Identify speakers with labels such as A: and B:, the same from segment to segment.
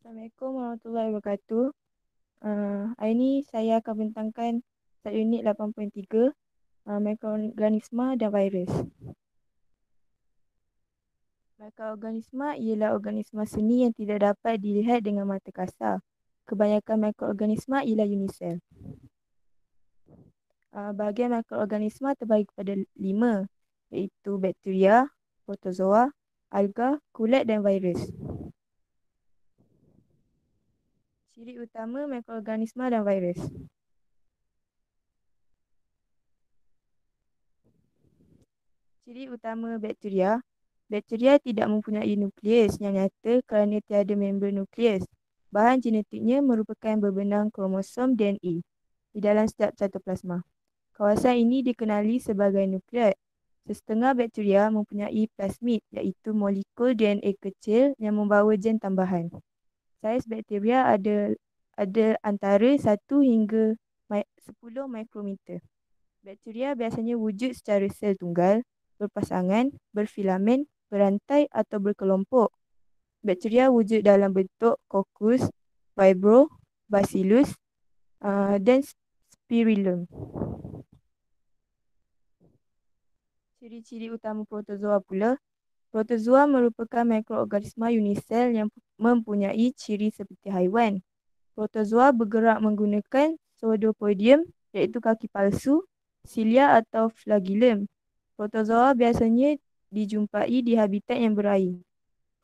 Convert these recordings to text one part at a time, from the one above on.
A: Assalamualaikum warahmatullahi wabarakatuh. Hari ini saya akan bentangkan unit 8.3, mikroorganisma dan virus. Mikroorganisma ialah organisma seni yang tidak dapat dilihat dengan mata kasar. Kebanyakan mikroorganisma ialah unisel. Bahagian mikroorganisma terbagi kepada 5, iaitu bakteria, protozoa, alga, kulit dan virus. Ciri utama mikroorganisma dan virus. Ciri utama bakteria. Bakteria tidak mempunyai nukleus yang nyata kerana tiada member nukleus. Bahan genetiknya merupakan berbenang kromosom DNA di dalam setiap cytoplasma. Kawasan ini dikenali sebagai nukleat. Sesetengah bakteria mempunyai plasmid, iaitu molekul DNA kecil yang membawa gen tambahan. Saiz bakteria ada antara 1 hingga 10 mikrometer. Bakteria biasanya wujud secara sel tunggal, berpasangan, berfilamen, berantai atau berkelompok. Bakteria wujud dalam bentuk coccus, vibrio, bacillus dan spirillum. Ciri-ciri utama protozoa pula. Protozoa merupakan mikroorganisma unisel yang mempunyai ciri seperti haiwan. Protozoa bergerak menggunakan pseudopodium, iaitu kaki palsu, silia atau flagellum. Protozoa biasanya dijumpai di habitat yang berair.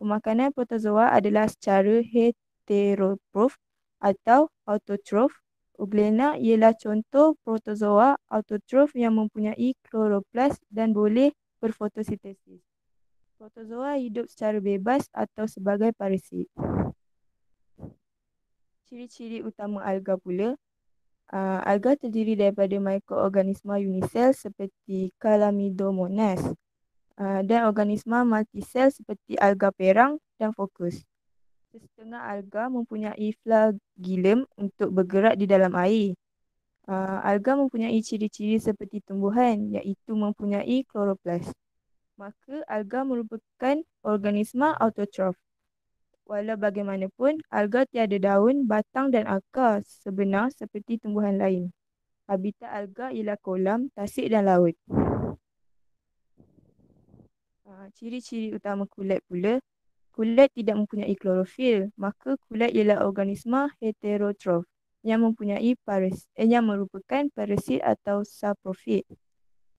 A: Pemakanan protozoa adalah secara heterotrof atau autotrof. Euglena ialah contoh protozoa autotrof yang mempunyai kloroplast dan boleh berfotosintesis. Protozoa hidup secara bebas atau sebagai parasit. Ciri-ciri utama alga pula. Alga terdiri daripada mikroorganisma unisel seperti Chlamydomonas dan organisma multisel seperti alga perang dan fokus. Setengah alga mempunyai flagellum untuk bergerak di dalam air. Alga mempunyai ciri-ciri seperti tumbuhan, iaitu mempunyai kloroplas. Maka alga merupakan organisma autotrof. Walau bagaimanapun, alga tiada daun, batang dan akar sebenar seperti tumbuhan lain. Habitat alga ialah kolam, tasik dan laut. Ciri-ciri utama kulit pula. Kulit tidak mempunyai klorofil, maka kulit ialah organisma heterotrof yang merupakan parasit atau saprofit.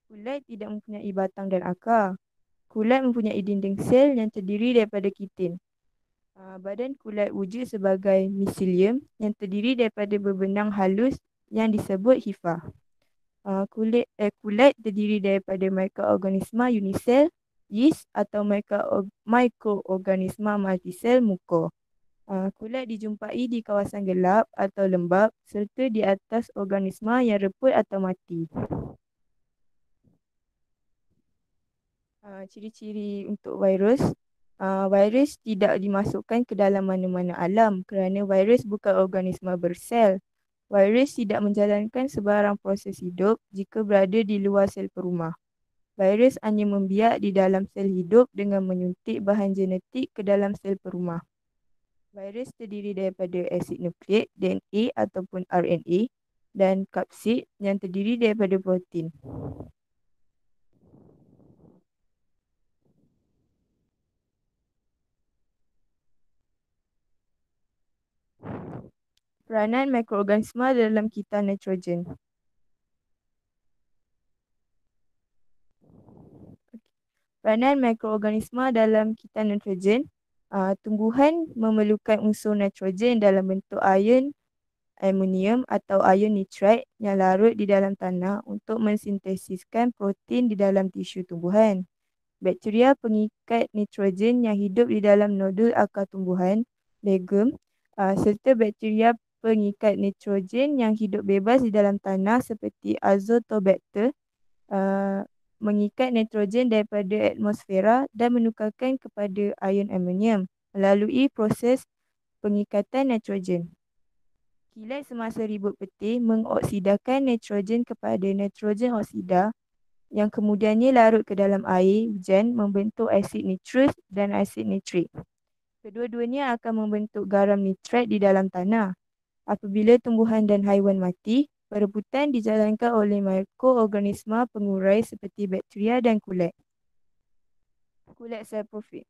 A: Kulit tidak mempunyai batang dan akar. Kulit mempunyai dinding sel yang terdiri daripada kitin. Badan kulit wujud sebagai miselium yang terdiri daripada berbenang halus yang disebut hifa. Kulit terdiri daripada mikroorganisma unisel, yeast atau mikroorganisma multisel muka. Kulit dijumpai di kawasan gelap atau lembap serta di atas organisma yang reput atau mati. Ciri-ciri untuk virus. Virus tidak dimasukkan ke dalam mana-mana alam kerana virus bukan organisma bersel. Virus tidak menjalankan sebarang proses hidup jika berada di luar sel perumah. Virus hanya membiak di dalam sel hidup dengan menyuntik bahan genetik ke dalam sel perumah. Virus terdiri daripada asid nukleik, DNA ataupun RNA dan kapsid yang terdiri daripada protein. Peranan mikroorganisma dalam kitar nitrogen. Peranan mikroorganisma dalam kitar nitrogen. Tumbuhan memerlukan unsur nitrogen dalam bentuk ion amonium atau ion nitrite yang larut di dalam tanah untuk mensintesiskan protein di dalam tisu tumbuhan. Bakteria pengikat nitrogen yang hidup di dalam nodul akar tumbuhan, legum, serta bakteria pengikat nitrogen yang hidup bebas di dalam tanah seperti Azotobacter mengikat nitrogen daripada atmosfera dan menukarkan kepada ion amonium melalui proses pengikatan nitrogen. Kilat semasa ribut peti mengoksidakan nitrogen kepada nitrogen oksida yang kemudiannya larut ke dalam air hujan membentuk asid nitrus dan asid nitrik. Kedua-duanya akan membentuk garam nitrat di dalam tanah. Apabila tumbuhan dan haiwan mati, perebutan dijalankan oleh mikroorganisma pengurai seperti bakteria dan kulit. Kulit saprofit.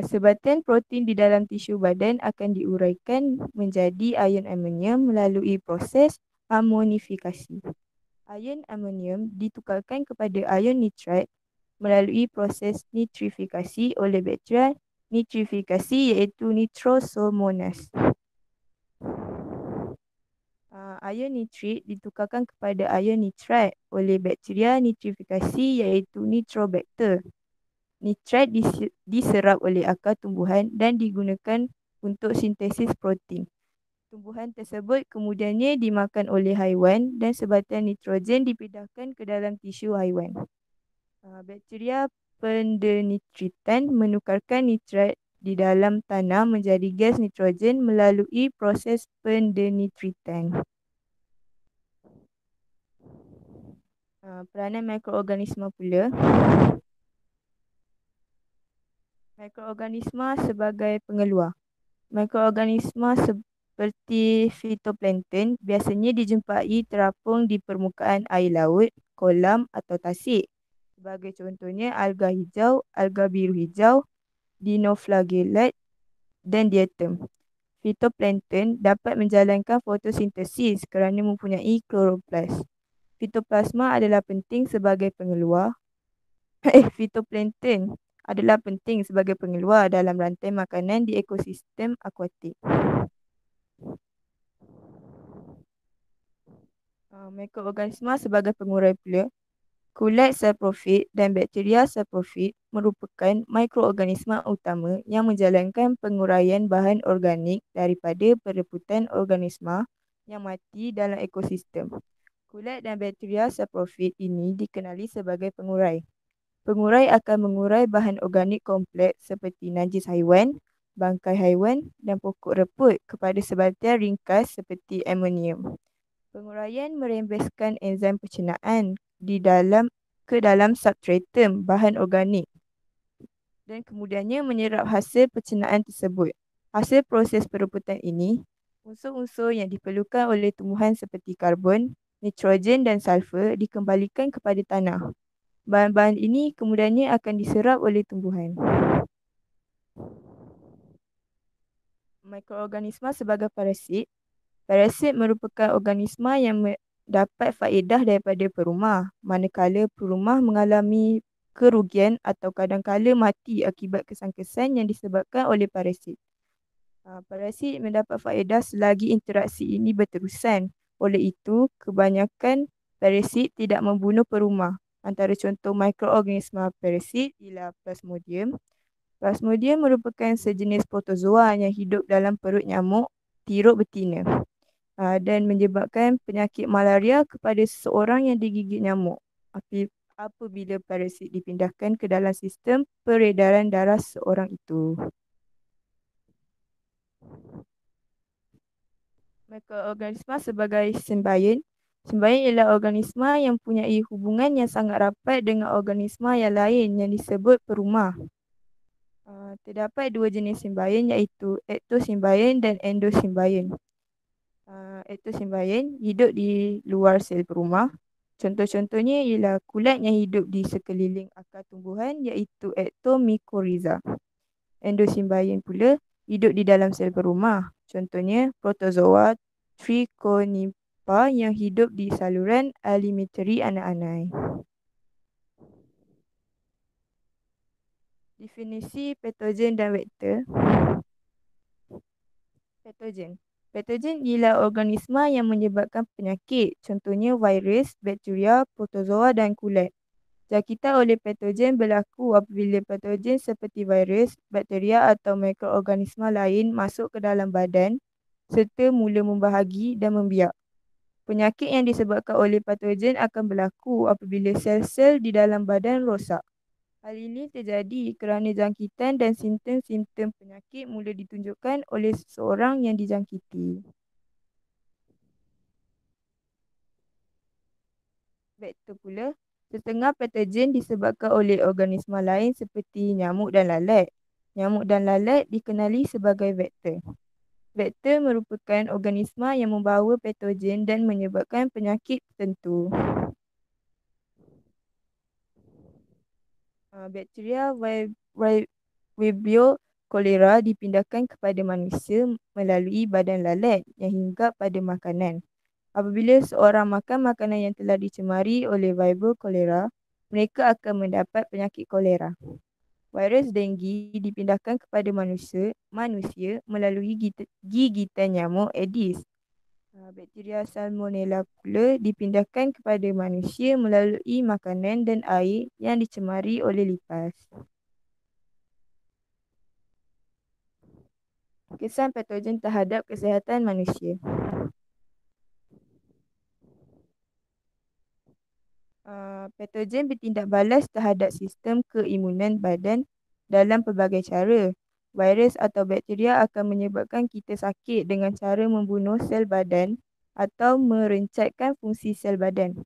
A: Sebatan protein di dalam tisu badan akan diuraikan menjadi ion amonium melalui proses amonifikasi. Ion amonium ditukarkan kepada ion nitrat melalui proses nitrifikasi oleh bakteria nitrifikasi iaitu nitrosomonas. Ion nitrit ditukarkan kepada ion nitrat oleh bakteria nitrifikasi iaitu nitrobacter. Nitrat diserap oleh akar tumbuhan dan digunakan untuk sintesis protein. Tumbuhan tersebut kemudiannya dimakan oleh haiwan dan sebatan nitrogen dipindahkan ke dalam tisu haiwan. Bakteria pendenitritan menukarkan nitrat di dalam tanah menjadi gas nitrogen melalui proses pendenitritan. Peranan mikroorganisma pula. Mikroorganisma sebagai pengeluar. Mikroorganisma seperti fitoplankton biasanya dijumpai terapung di permukaan air laut, kolam atau tasik. Sebagai contohnya alga hijau, alga biru hijau, dinoflagellat dan diatom. Fitoplankton dapat menjalankan fotosintesis kerana mempunyai kloroplas. Fitoplasma adalah penting sebagai pengeluar. Fitoplankton adalah penting sebagai pengeluar dalam rantai makanan di ekosistem akuatik. Mikroorganisma sebagai pengurai pula. Kulit saprofit dan bakteria saprofit merupakan mikroorganisma utama yang menjalankan penguraian bahan organik daripada perebutan organisma yang mati dalam ekosistem. Kulit dan bakteria saprofit ini dikenali sebagai pengurai. Pengurai akan mengurai bahan organik kompleks seperti najis haiwan, bangkai haiwan dan pokok reput kepada sebatian ringkas seperti amonium. Penguraian merembeskan enzim pencernaan ke dalam substratum bahan organik dan kemudiannya menyerap hasil pencernaan tersebut. Hasil proses perebutan ini, unsur-unsur yang diperlukan oleh tumbuhan seperti karbon, nitrogen dan sulfur dikembalikan kepada tanah. Bahan-bahan ini kemudiannya akan diserap oleh tumbuhan. Mikroorganisma sebagai parasit. Parasit merupakan organisma yang dapat faedah daripada perumah, manakala perumah mengalami kerugian atau kadang-kala mati akibat kesan-kesan yang disebabkan oleh parasit. Parasit mendapat faedah selagi interaksi ini berterusan. Oleh itu, kebanyakan parasit tidak membunuh perumah. Antara contoh mikroorganisma parasit ialah Plasmodium. Plasmodium merupakan sejenis protozoa yang hidup dalam perut nyamuk tiruk betina dan menyebabkan penyakit malaria kepada seseorang yang digigit nyamuk apabila parasit dipindahkan ke dalam sistem peredaran darah seseorang itu. Mikroorganisma sebagai sembayan. Sembayan ialah organisma yang mempunyai hubungan yang sangat rapat dengan organisma yang lain yang disebut perumah. Terdapat dua jenis sembayan iaitu ektosembayan dan endosembayan. Ektosembayan hidup di luar sel perumah. Contoh-contohnya ialah kulat yang hidup di sekeliling akar tumbuhan iaitu ektomycorrhiza. Endosembayan pula hidup di dalam sel perumah. Contohnya protozoa Trichonipa yang hidup di saluran alimentari anak-anak. Definisi patogen dan vektor. Patogen. Patogen ialah organisma yang menyebabkan penyakit. Contohnya virus, bakteria, protozoa dan kulit. Jangkitan oleh patogen berlaku apabila patogen seperti virus, bakteria atau mikroorganisma lain masuk ke dalam badan serta mula membahagi dan membiak. Penyakit yang disebabkan oleh patogen akan berlaku apabila sel-sel di dalam badan rosak. Hal ini terjadi kerana jangkitan dan simptom-simptom penyakit mula ditunjukkan oleh seseorang yang dijangkiti. Vektor pula, setengah patogen disebabkan oleh organisma lain seperti nyamuk dan lalat. Nyamuk dan lalat dikenali sebagai vektor. Vektor merupakan organisma yang membawa patogen dan menyebabkan penyakit tertentu. Bakteria Vibrio cholera dipindahkan kepada manusia melalui badan lalat yang hinggap pada makanan. Apabila seorang makan makanan yang telah dicemari oleh Vibrio cholera, mereka akan mendapat penyakit kolera. Virus denggi dipindahkan kepada manusia melalui gigitan nyamuk Aedes. Bakteria Salmonella pula dipindahkan kepada manusia melalui makanan dan air yang dicemari oleh lipas. Kesan patogen terhadap kesihatan manusia. Patogen bertindak balas terhadap sistem keimunan badan dalam pelbagai cara. Virus atau bakteria akan menyebabkan kita sakit dengan cara membunuh sel badan atau merencatkan fungsi sel badan.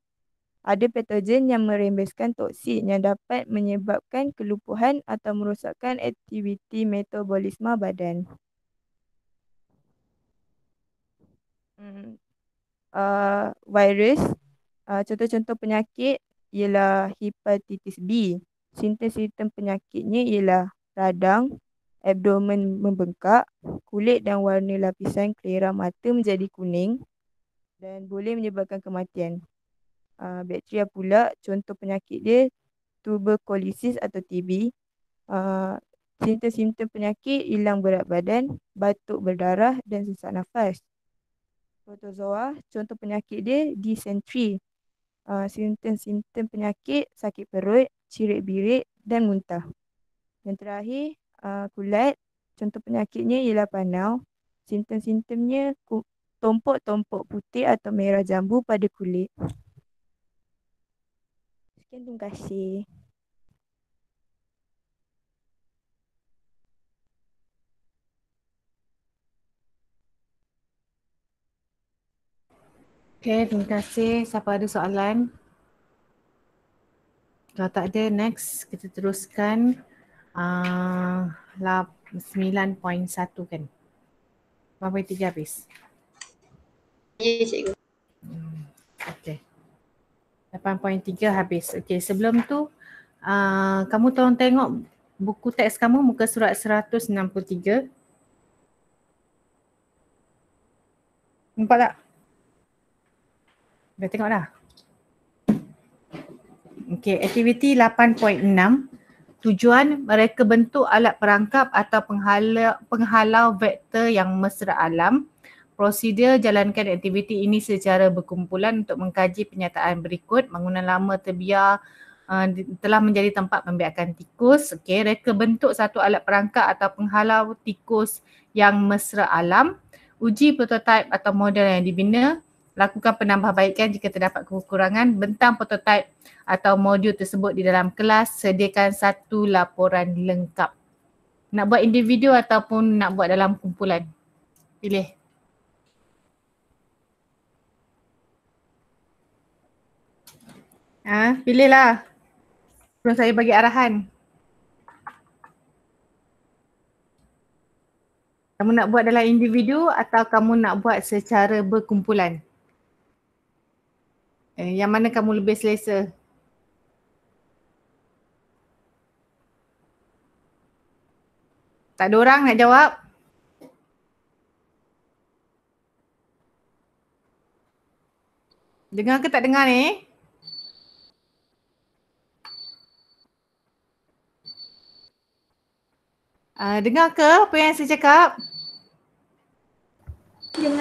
A: Ada patogen yang merembeskan toksin yang dapat menyebabkan kelumpuhan atau merosakkan aktiviti metabolisme badan. Virus, contoh-contoh penyakit ialah hepatitis B. Simptom-simptom penyakitnya ialah radang, abdomen membengkak, kulit dan warna lapisan kelera mata menjadi kuning dan boleh menyebabkan kematian. Bakteria pula, contoh penyakit dia tuberkulosis atau TB. Simptom-simptom penyakit hilang berat badan, batuk berdarah dan sesak nafas. Protozoa, contoh penyakit dia dysentery. Simptom-simptom penyakit sakit perut, cirit-birit dan muntah. Yang terakhir, kulat, contoh penyakitnya ialah panau. Simptom-simptomnya tompok-tompok putih atau merah jambu pada kulit. Sekian, terima kasih.
B: Okay, terima kasih. Siapa ada soalan? Kalau tak ada, next kita teruskan 9.1 kan? 8.3 habis.
C: Ya, cikgu.
B: Okay. 8.3 habis. Okay, sebelum tu kamu tolong tengok buku teks kamu muka surat 163. Nampak tak? Dah tengok dah? Okay, aktiviti 8.6. Tujuan mereka bentuk alat perangkap atau penghalau vektor yang mesra alam. Prosedur jalankan aktiviti ini secara berkumpulan untuk mengkaji penyataan berikut. Bangunan lama terbiar telah menjadi tempat pembiakan tikus. Okey, reka bentuk satu alat perangkap atau penghalau tikus yang mesra alam. Uji prototipe atau model yang dibina. Lakukan penambahbaikan jika terdapat kekurangan. Bentang prototipe atau modul tersebut di dalam kelas. Sediakan satu laporan lengkap. Nak buat individu ataupun nak buat dalam kumpulan? Pilih. Pilihlah. Sebelum saya bagi arahan. Kamu nak buat dalam individu atau kamu nak buat secara berkumpulan? Yang mana kamu lebih selesa? Tak ada orang nak jawab? Dengar ke tak dengar ni? Dengar ke apa yang saya cakap?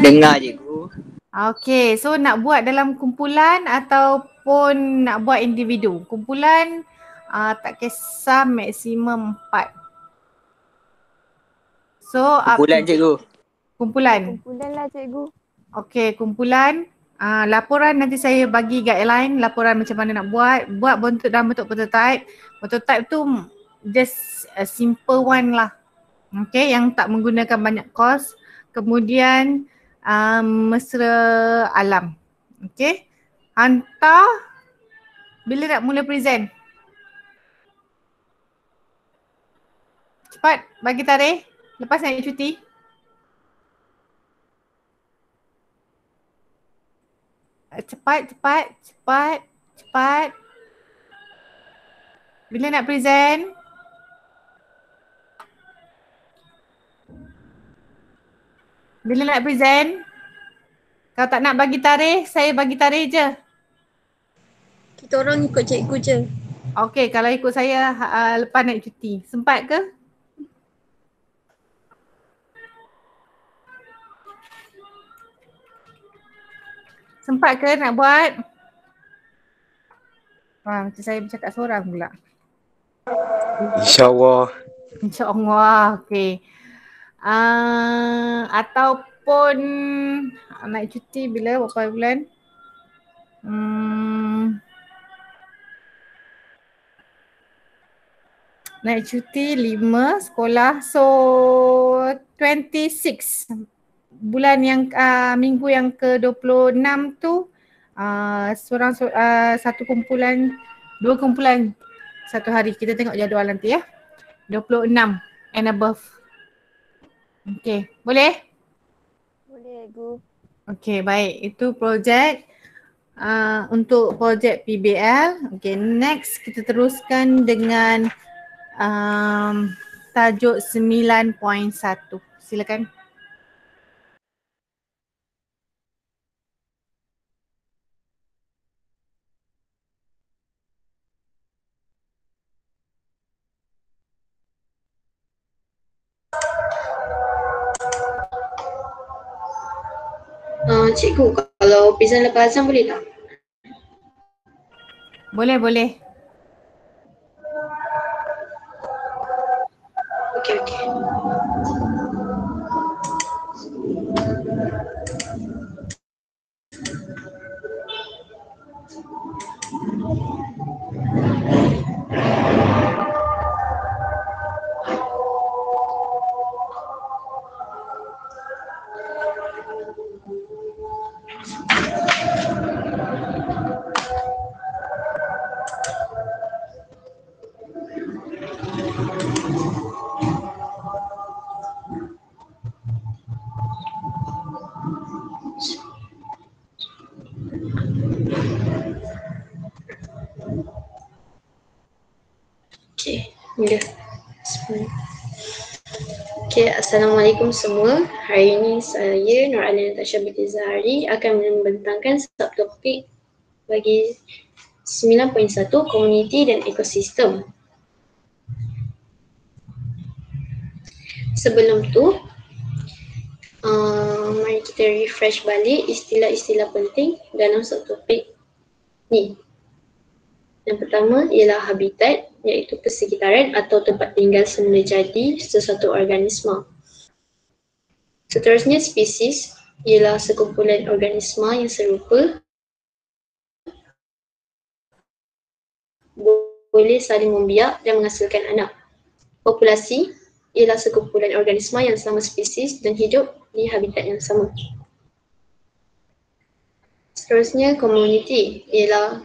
C: Dengar cikgu.
B: Okay, so nak buat dalam kumpulan ataupun nak buat individu? Kumpulan tak kisah maksimum 4. So
C: Kumpulan cikgu.
B: Kumpulan.
A: Kumpulan lah cikgu.
B: Okay, kumpulan. Laporan nanti saya bagi guideline laporan macam mana nak buat. Buat dalam bentuk prototype. Prototype tu just a simple one lah. Okay, yang tak menggunakan banyak kos. Kemudian mesra alam. Okay. Hantar bila nak mula present? cepat bagi tarikh. Lepas naik cuti. Cepat. Bila nak present? Bila nak present? Kalau tak nak bagi tarikh, saya bagi tarikh je.
C: Kita orang ikut cikgu je.
B: Okey, kalau ikut saya lepas naik cuti. Sempat ke? Sempat ke nak buat? Macam saya bercakap seorang pula.
D: InsyaAllah.
B: InsyaAllah, okey. Ataupun naik cuti bila? Berapa bulan? Naik cuti 5 sekolah. So 26 bulan yang minggu yang ke-26 tu seorang satu kumpulan, 2 kumpulan satu hari. Kita tengok jadual nanti ya. 26 and above. Okey, boleh?
A: Boleh, Gu.
B: Okey, baik. Itu projek untuk projek PBL. Okey, next kita teruskan dengan tajuk 9.1. Silakan.
C: Cikgu, kalau present lepas azan boleh tak?
B: Boleh.
C: Okey. Mula. Assalamualaikum semua. Hari ini saya Nur Alina Natasha binti Zahari akan membentangkan subtopik bagi 9.1 komuniti dan ekosistem. Sebelum tu, mari kita refresh balik istilah-istilah penting dalam subtopik ni. Yang pertama ialah habitat, iaitu persekitaran atau tempat tinggal semula jadi sesuatu organisma. Seterusnya spesies ialah sekumpulan organisma yang serupa boleh saling membiak dan menghasilkan anak. Populasi ialah sekumpulan organisma yang sama spesies dan hidup di habitat yang sama. Seterusnya komuniti ialah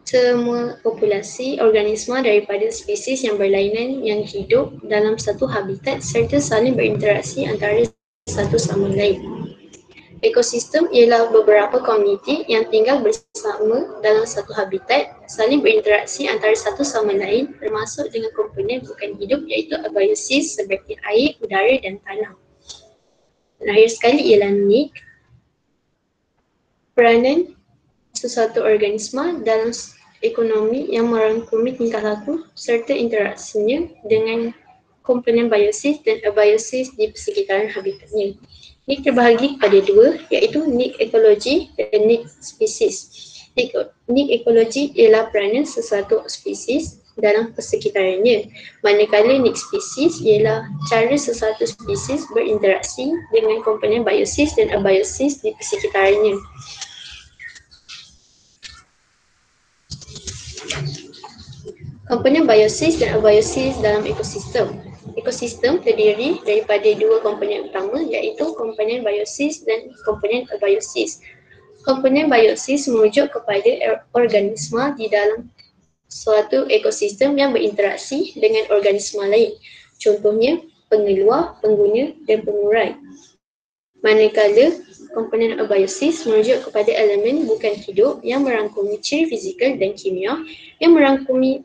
C: semua populasi organisma daripada spesies yang berlainan yang hidup dalam satu habitat serta saling berinteraksi antara satu sama lain. Ekosistem ialah beberapa komuniti yang tinggal bersama dalam satu habitat, saling berinteraksi antara satu sama lain termasuk dengan komponen bukan hidup iaitu abiosis seperti air, udara dan tanah. Terakhir sekali ialah NIC, peranan sesuatu organisma dalam ekonomi yang merangkumi tingkah laku serta interaksinya dengan komponen biosis dan abiosis di persekitaran habitatnya. NIC terbahagi kepada dua, iaitu NIC ekologi dan NIC spesies. NIC ekologi ialah peranan sesuatu spesies dalam persekitarannya, manakala NIC spesies ialah cara sesuatu spesies berinteraksi dengan komponen biosis dan abiosis di persekitarannya. Komponen biosis dan abiosis dalam ekosistem. Ekosistem terdiri daripada dua komponen utama iaitu komponen biosis dan komponen abiosis. Komponen biosis merujuk kepada organisma di dalam suatu ekosistem yang berinteraksi dengan organisma lain. Contohnya, pengeluar, pengguna dan pengurai. Manakala komponen abiosis merujuk kepada elemen bukan hidup yang merangkumi ciri fizikal dan kimia yang merangkumi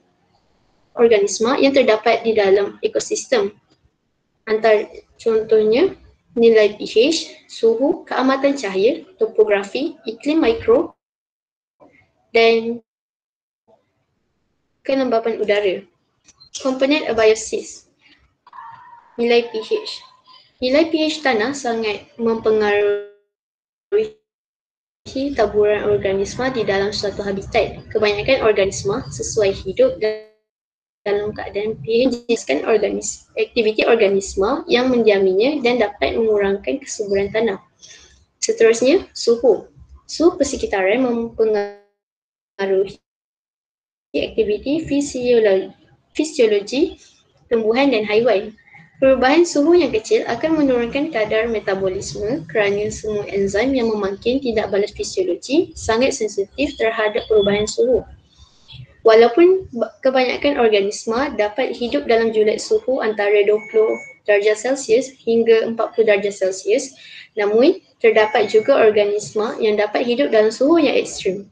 C: organisma yang terdapat di dalam ekosistem. Antara contohnya, nilai pH, suhu, keamatan cahaya, topografi, iklim mikro dan kelembapan udara. Komponen abiosis. Nilai pH. Nilai pH tanah sangat mempengaruhi taburan organisma di dalam suatu habitat. Kebanyakan organisma sesuai hidup dalam keadaan pH jeniskan aktiviti organisma yang mendiaminya dan dapat mengurangkan kesuburan tanah. Seterusnya, suhu. Suhu persekitaran mempengaruhi aktiviti fisiologi tumbuhan dan haiwan. Perubahan suhu yang kecil akan menurunkan kadar metabolisme kerana semua enzim yang memangkin tidak balas fisiologi sangat sensitif terhadap perubahan suhu. Walaupun kebanyakan organisma dapat hidup dalam julat suhu antara 20 darjah Celsius hingga 40 darjah Celsius, namun terdapat juga organisma yang dapat hidup dalam suhu yang ekstrim.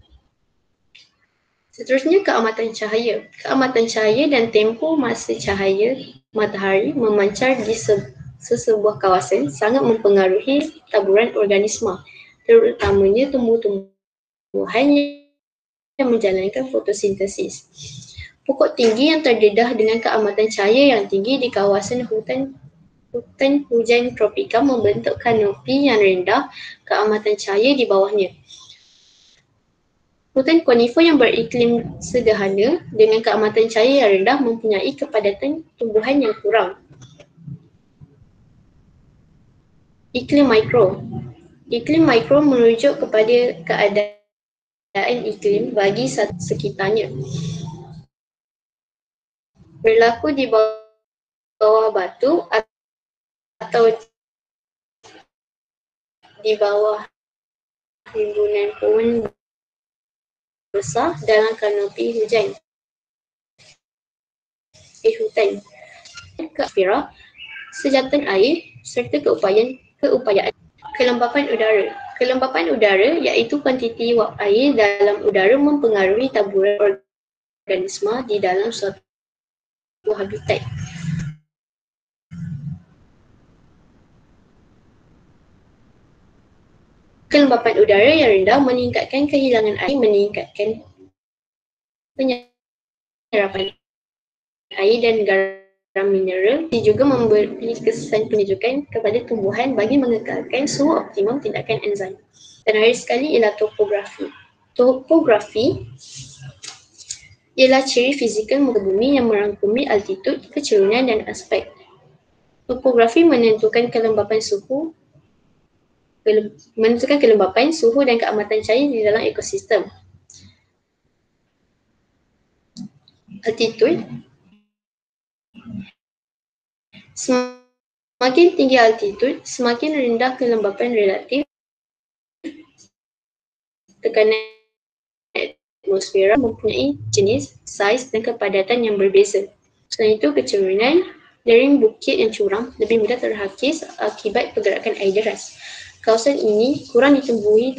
C: Seterusnya, keamatan cahaya. Keamatan cahaya dan tempoh masa cahaya matahari memancar di sesebuah kawasan sangat mempengaruhi taburan organisma, terutamanya tumbuh-tumbuhan yang menjalankan fotosintesis. Pokok tinggi yang terdedah dengan keamatan cahaya yang tinggi di kawasan hutan hujan tropika membentuk kanopi yang rendah keamatan cahaya di bawahnya. Hutan konifer yang beriklim sederhana dengan keamatan cahaya yang rendah mempunyai kepadatan tumbuhan yang kurang. Iklim mikro. Iklim mikro merujuk kepada keadaan iklim bagi sekitarnya. Berlaku di bawah batu atau di bawah rimbunan pohon besar dalam kanopi hujan. Hutan. Keatmosfera, sejatan air serta keupayaan. Kelembapan udara. Kelembapan udara iaitu kuantiti wap air dalam udara mempengaruhi taburan organisma di dalam suatu habitat. Kelembapan udara yang rendah meningkatkan kehilangan air, meningkatkan penyerapan air dan garam mineral. Dia juga memberi kesan penunjukan kepada tumbuhan bagi mengekalkan suhu optimum tindakan enzim. Dan terakhir sekali ialah topografi. Topografi ialah ciri fizikal muka bumi yang merangkumi altitud, kecerunan dan aspek. Topografi menentukan kelembapan suhu dan keamatan cahaya di dalam ekosistem. Altitude. Semakin tinggi altitude, semakin rendah kelembapan relatif. Tekanan atmosfera mempunyai jenis, saiz dan kepadatan yang berbeza. Selain itu, kecerunan, lereng bukit yang curam lebih mudah terhakis akibat pergerakan air deras. Kawasan ini kurang ditumbuhi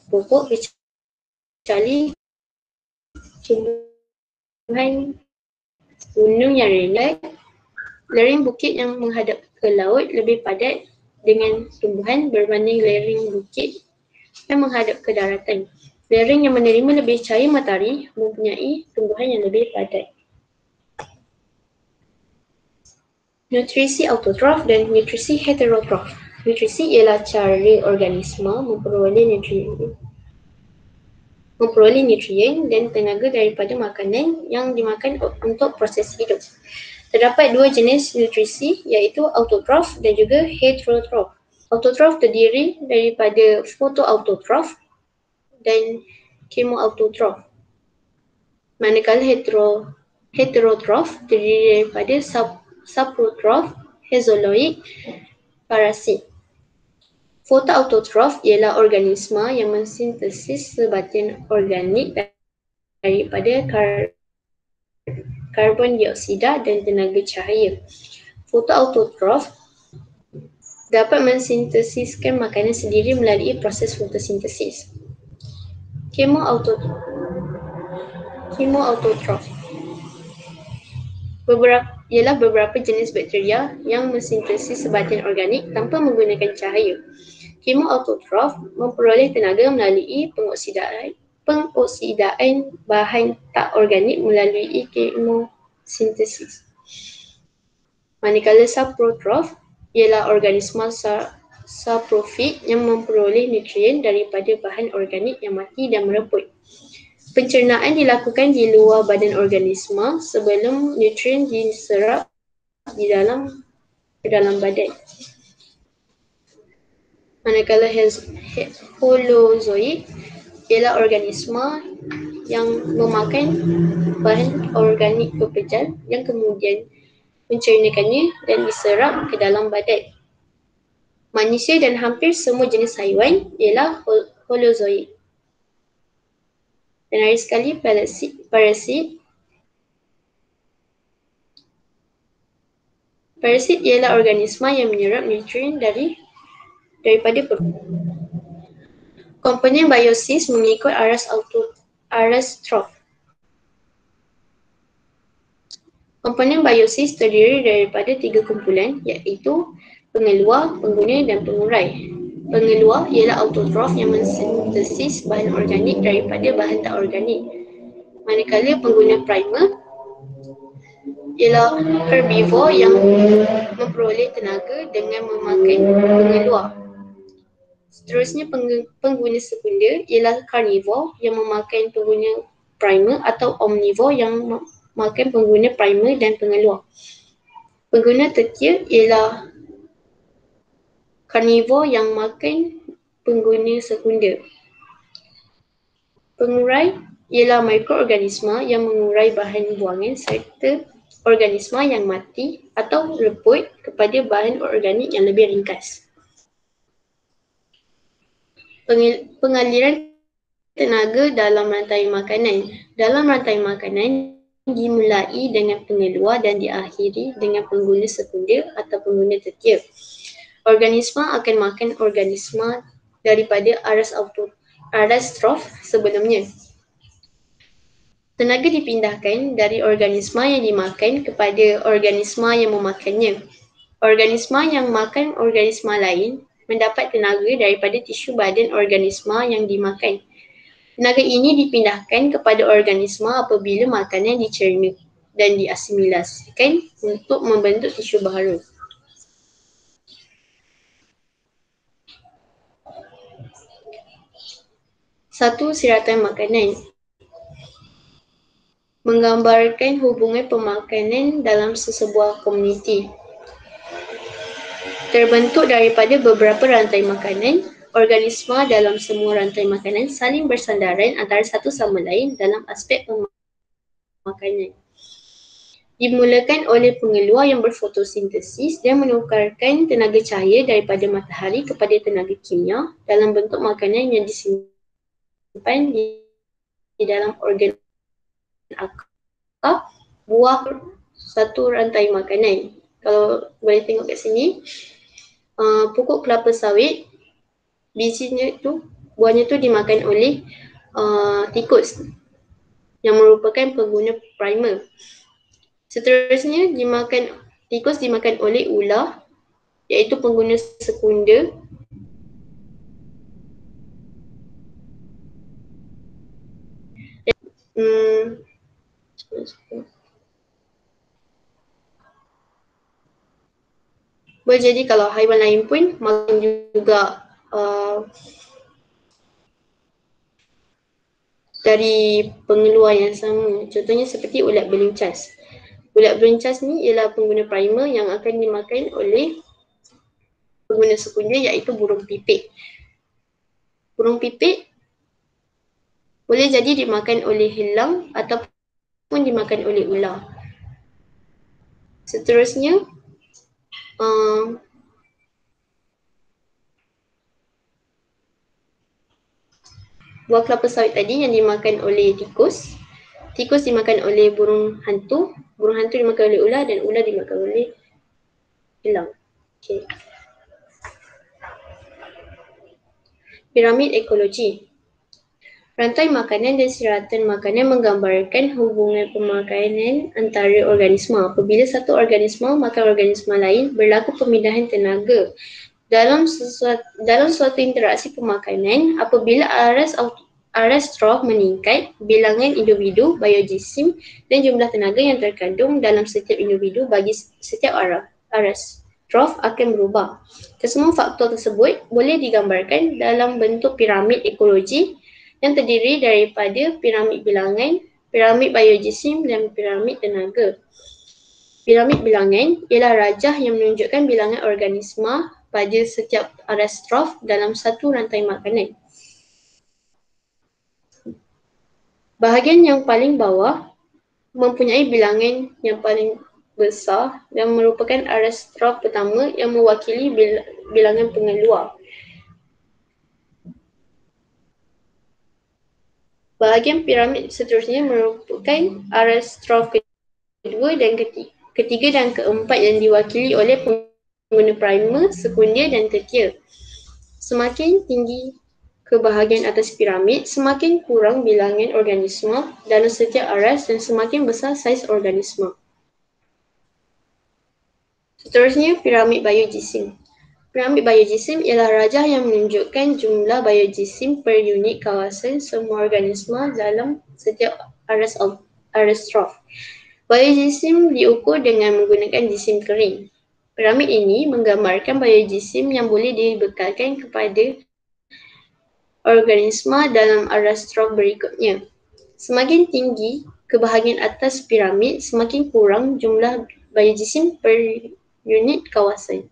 C: pokok kecuali tumbuhan gunung yang rendah. Lereng bukit yang menghadap ke laut lebih padat dengan tumbuhan berbanding lereng bukit yang menghadap ke daratan. Lereng yang menerima lebih cahaya matahari mempunyai tumbuhan yang lebih padat. Nutrisi autotrof dan nutrisi heterotrof. Nutrisi ialah cara organisma memperoleh nutrien dan tenaga daripada makanan yang dimakan untuk proses hidup. Terdapat dua jenis nutrisi iaitu autotrof dan juga heterotrof. Autotrof terdiri daripada fotoautotrof dan kemoautotrof. Manakala heterotrof terdiri daripada saprotrof, hezoloid, parasit. Fotoautotrof ialah organisma yang mensintesis sebatin organik daripada karbon dioksida dan tenaga cahaya. Fotoautotrof dapat mensintesiskan makanan sendiri melalui proses fotosintesis. Chemoautotrof ialah beberapa jenis bakteria yang mensintesis sebahan organik tanpa menggunakan cahaya. Chemoautotrof memperoleh tenaga melalui pengoksidaan bahan tak organik melalui chemosintesis. Manakala saprotrof ialah organisma saprofit yang memperoleh nutrien daripada bahan organik yang mati dan mereput. Pencernaan dilakukan di luar badan organisma sebelum nutrien diserap ke dalam badan. Manakala holozoid ialah organisma yang memakan bahan organik pepejal yang kemudian mencernakannya dan diserap ke dalam badan. Manusia dan hampir semua jenis haiwan ialah holozoid. Dan ada sekali parasit. Parasit ialah organisma yang menyerap nutrien daripada permukaan. Komponen biosis mengikut aras trof. Komponen biosis terdiri daripada 3 kumpulan iaitu pengeluar, pengguna dan pengurai. Pengeluar ialah autotrof yang mensintesis bahan organik daripada bahan tak organik. Manakala pengguna primer ialah herbivore yang memperoleh tenaga dengan memakan pengeluar. Seterusnya pengguna sekunder ialah carnivore yang memakan pengguna primer atau omnivore yang memakan pengguna primer dan pengeluar. Pengguna tertier ialah carnivore yang makan pengguna sekunder. Pengurai ialah mikroorganisma yang mengurai bahan buangan serta organisma yang mati atau reput kepada bahan organik yang lebih ringkas. Pengaliran tenaga dalam rantai makanan. Dalam rantai makanan dimulai dengan pengeluar dan diakhiri dengan pengguna sekunder atau pengguna tertier. Organisma akan makan organisma daripada aras trof sebelumnya. Tenaga dipindahkan dari organisma yang dimakan kepada organisma yang memakannya. Organisma yang makan organisma lain mendapat tenaga daripada tisu badan organisma yang dimakan. Tenaga ini dipindahkan kepada organisma apabila makanan dicerna dan diasimilasikan untuk membentuk tisu baharu. Satu siratan makanan menggambarkan hubungan pemakanan dalam sesebuah komuniti. Terbentuk daripada beberapa rantai makanan, organisma dalam semua rantai makanan saling bersandaran antara satu sama lain dalam aspek pemakanan. Dimulakan oleh pengeluar yang berfotosintesis dan menukarkan tenaga cahaya daripada matahari kepada tenaga kimia dalam bentuk makanan yang disimpan di dalam organ akar buah satu rantai makanan. Kalau boleh tengok kat sini, pokok kelapa sawit, bijinya tu, buahnya tu dimakan oleh tikus yang merupakan pengguna primer. Seterusnya tikus dimakan oleh ular iaitu pengguna sekunder. Boleh jadi kalau haiwan lain pun makan juga dari pengeluar yang sama. Contohnya seperti ulat beluncas. Ulat beluncas ni ialah pengguna primer yang akan dimakan oleh pengguna sekunder iaitu burung pipit. Burung pipit boleh jadi dimakan oleh helang ataupun dimakan oleh ular. Seterusnya, buah kelapa sawit tadi yang dimakan oleh tikus Tikus dimakan oleh burung hantu dimakan oleh ular, dan ular dimakan oleh elang. Okay. Piramid ekologi. Rantai makanan dan siratan makanan menggambarkan hubungan pemakanan antara organisma. Apabila satu organisma makan organisma lain, berlaku pemindahan tenaga. Dalam suatu interaksi pemakanan, apabila aras trof meningkat, bilangan individu, biojisim dan jumlah tenaga yang terkandung dalam setiap individu bagi setiap aras trof akan berubah. Kesemua faktor tersebut boleh digambarkan dalam bentuk piramid ekologi yang terdiri daripada piramid bilangan, piramid biojisim dan piramid tenaga. Piramid bilangan ialah rajah yang menunjukkan bilangan organisma pada setiap aras trof dalam satu rantai makanan. Bahagian yang paling bawah mempunyai bilangan yang paling besar dan merupakan aras trof pertama yang mewakili bilangan pengeluar. Bahagian piramid seterusnya merupakan aras trof kedua dan ketiga dan keempat yang diwakili oleh pengguna primer, sekunder dan tertier. Semakin tinggi ke bahagian atas piramid, semakin kurang bilangan organisma dalam setiap aras dan semakin besar saiz organisma. Seterusnya, piramid biojisim. Piramid biojisim ialah rajah yang menunjukkan jumlah biojisim per unit kawasan semua organisma dalam setiap aras trof. Biojisim diukur dengan menggunakan jisim kering. Piramid ini menggambarkan biojisim yang boleh dibekalkan kepada organisma dalam aras trof berikutnya. Semakin tinggi ke bahagian atas piramid, semakin kurang jumlah biojisim per unit kawasan.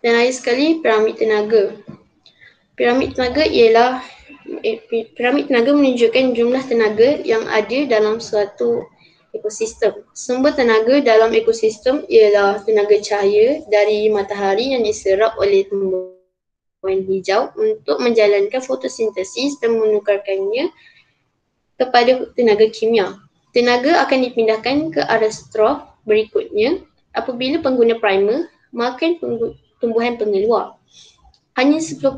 C: Dan lagi sekali, piramid tenaga. Piramid tenaga menunjukkan jumlah tenaga yang ada dalam suatu ekosistem. Sumber tenaga dalam ekosistem ialah tenaga cahaya dari matahari yang diserap oleh tumbuhan hijau untuk menjalankan fotosintesis dan menukarkannya kepada tenaga kimia. Tenaga akan dipindahkan ke aras trof berikutnya apabila pengguna primer makan tumbuhan pengeluar. Hanya 10%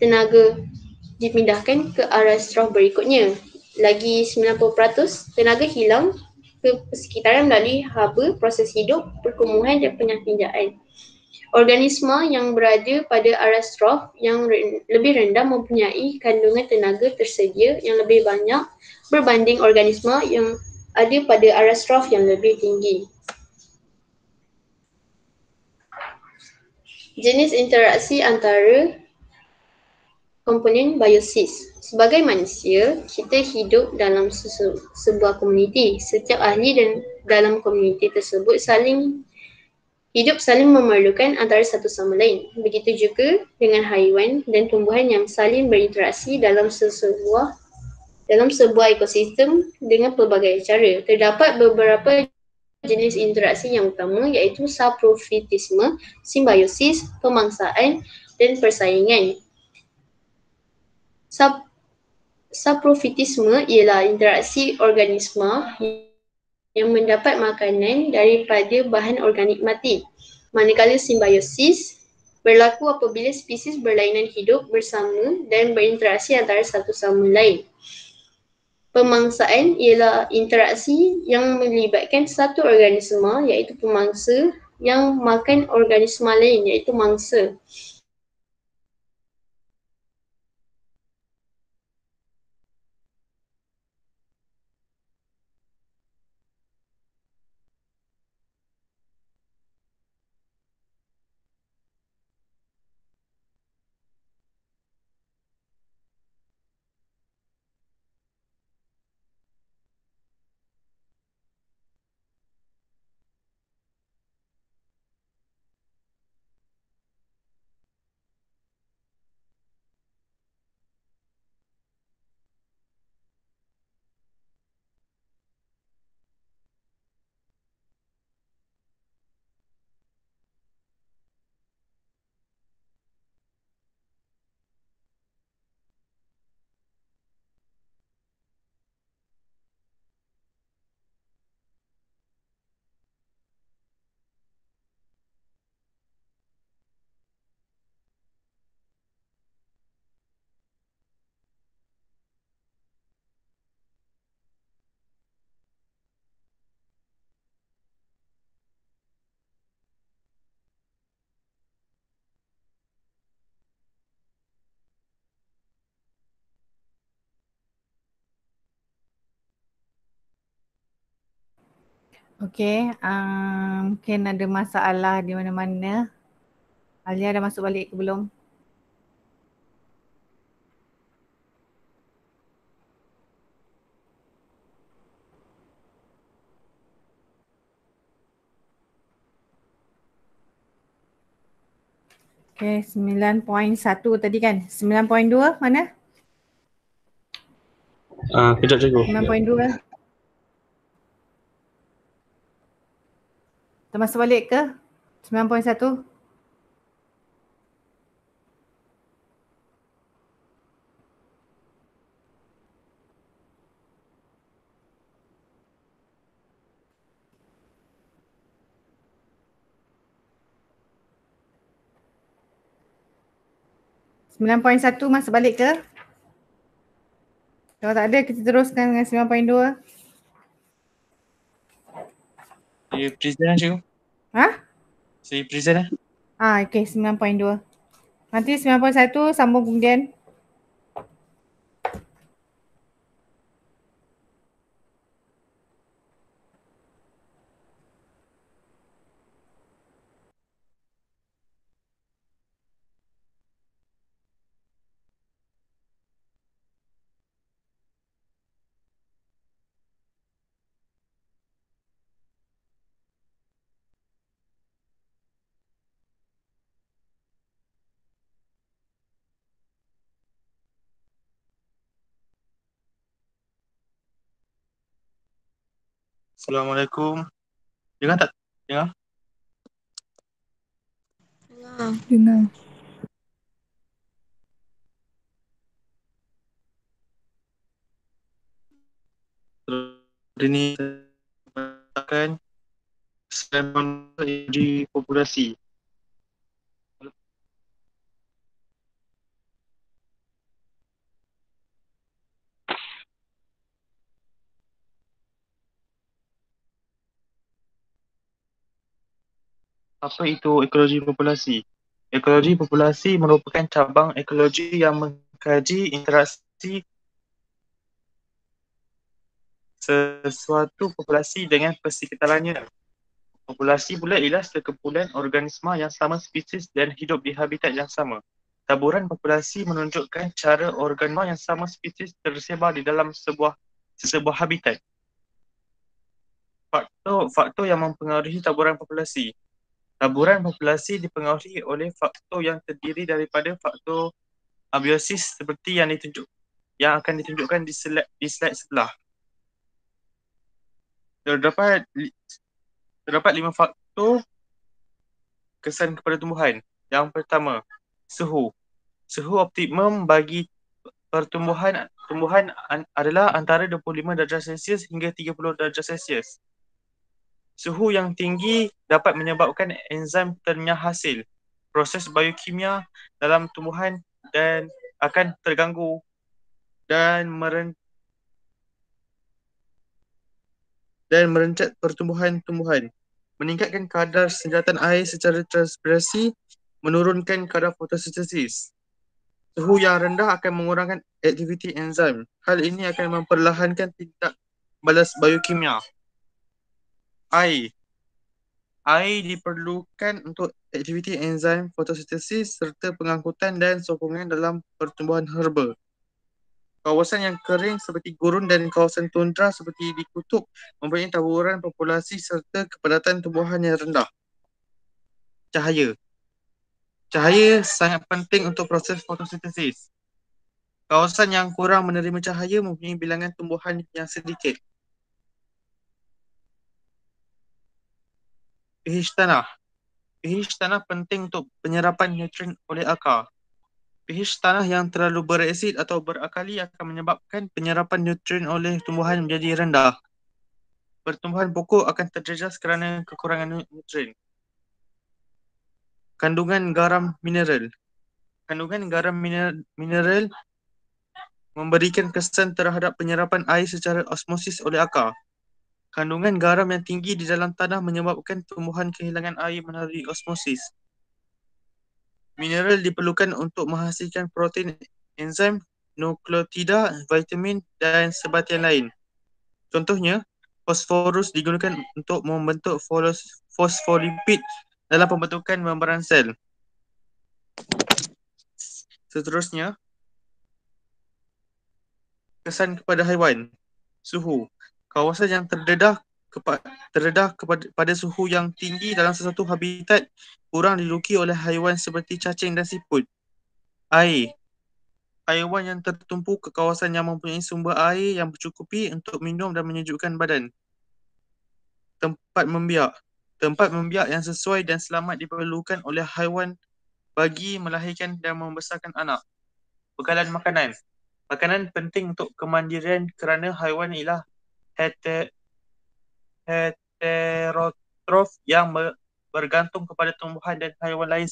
C: tenaga dipindahkan ke aras trof berikutnya. Lagi 90% tenaga hilang ke persekitaran melalui haba, proses hidup, perkumuhan dan penyakitjaan. Organisma yang berada pada aras trof yang lebih rendah mempunyai kandungan tenaga tersedia yang lebih banyak berbanding organisma yang ada pada aras trof yang lebih tinggi. Jenis interaksi antara komponen biosis. Sebagai manusia, kita hidup dalam sebuah komuniti. Setiap ahli dan dalam komuniti tersebut saling memerlukan antara satu sama lain. Begitu juga dengan haiwan dan tumbuhan yang saling berinteraksi dalam sebuah ekosistem dengan pelbagai cara. Terdapat beberapa jenis interaksi yang utama iaitu saprofitisme, simbiosis, pemangsaan dan persaingan. Saprofitisme ialah interaksi organisma yang mendapat makanan daripada bahan organik mati. Manakala simbiosis berlaku apabila spesies berlainan hidup bersama dan berinteraksi antara satu sama lain. Pemangsaan ialah interaksi yang melibatkan satu organisma iaitu pemangsa yang makan organisma lain iaitu mangsa.
B: Okey, mungkin ada masalah di mana-mana. Alia dah masuk balik ke belum? Okey, 9.1 tadi kan? 9.2 mana?
D: Kejap cikgu.
B: 9.2. Kita masuk balik ke 9.1? .1 masuk balik ke? Kalau tak ada, kita teruskan dengan 9.2.
D: Saya present lah cikgu.
B: Ha?
D: Saya present lah.
B: Okey, 9.2. Nanti 9.1 sambung kemudian.
D: Assalamualaikum. Dengar tak? Dengar?
A: Dengar.
D: Hari ni saya akan energi populasi. Apa itu ekologi populasi? Ekologi populasi merupakan cabang ekologi yang mengkaji interaksi sesuatu populasi dengan persekitarannya. Populasi pula ialah sekumpulan organisma yang sama spesies dan hidup di habitat yang sama. Taburan populasi menunjukkan cara organisma yang sama spesies tersebar di dalam sebuah habitat. Faktor yang mempengaruhi taburan populasi. Taburan populasi dipengaruhi oleh faktor yang terdiri daripada faktor abiosis seperti yang akan ditunjukkan di slide sebelah. Terdapat 5 faktor kesan kepada tumbuhan. Yang pertama, suhu. Suhu optimum bagi tumbuhan adalah antara 25 darjah Celsius hingga 30 darjah Celsius. Suhu yang tinggi dapat menyebabkan enzim ternyah hasil. Proses biokimia dalam tumbuhan dan akan terganggu dan merencat pertumbuhan tumbuhan. Meningkatkan kadar senjatan air secara transpirasi, menurunkan kadar fotosintesis. Suhu yang rendah akan mengurangkan aktiviti enzim. Hal ini akan memperlahankan tindak balas biokimia. Air diperlukan untuk aktiviti enzim fotosintesis serta pengangkutan dan sokongan dalam pertumbuhan herba. Kawasan yang kering seperti gurun dan kawasan tundra seperti di kutub mempunyai taburan populasi serta kepadatan tumbuhan yang rendah. Cahaya. Cahaya sangat penting untuk proses fotosintesis. Kawasan yang kurang menerima cahaya mempunyai bilangan tumbuhan yang sedikit. pH tanah. pH tanah penting untuk penyerapan nutrien oleh akar. pH tanah yang terlalu berasid atau berakali akan menyebabkan penyerapan nutrien oleh tumbuhan menjadi rendah. Pertumbuhan pokok akan terjejas kerana kekurangan nutrien. Kandungan garam mineral. Kandungan garam mineral memberikan kesan terhadap penyerapan air secara osmosis oleh akar. Kandungan garam yang tinggi di dalam tanah menyebabkan tumbuhan kehilangan air melalui osmosis. Mineral diperlukan untuk menghasilkan protein, enzim, nukleotida, vitamin dan sebatian lain. Contohnya, fosforus digunakan untuk membentuk fosfolipid dalam pembentukan membran sel. Seterusnya, kesan kepada haiwan. Suhu. Kawasan yang terdedah pada suhu yang tinggi dalam sesuatu habitat kurang diduduki oleh haiwan seperti cacing dan siput. Air. Haiwan yang tertumpu ke kawasan yang mempunyai sumber air yang mencukupi untuk minum dan menyejukkan badan. Tempat membiak. Tempat membiak yang sesuai dan selamat diperlukan oleh haiwan bagi melahirkan dan membesarkan anak. Bekalan makanan. Makanan penting untuk kemandirian kerana haiwan ialah heterotrof yang bergantung kepada tumbuhan dan haiwan lain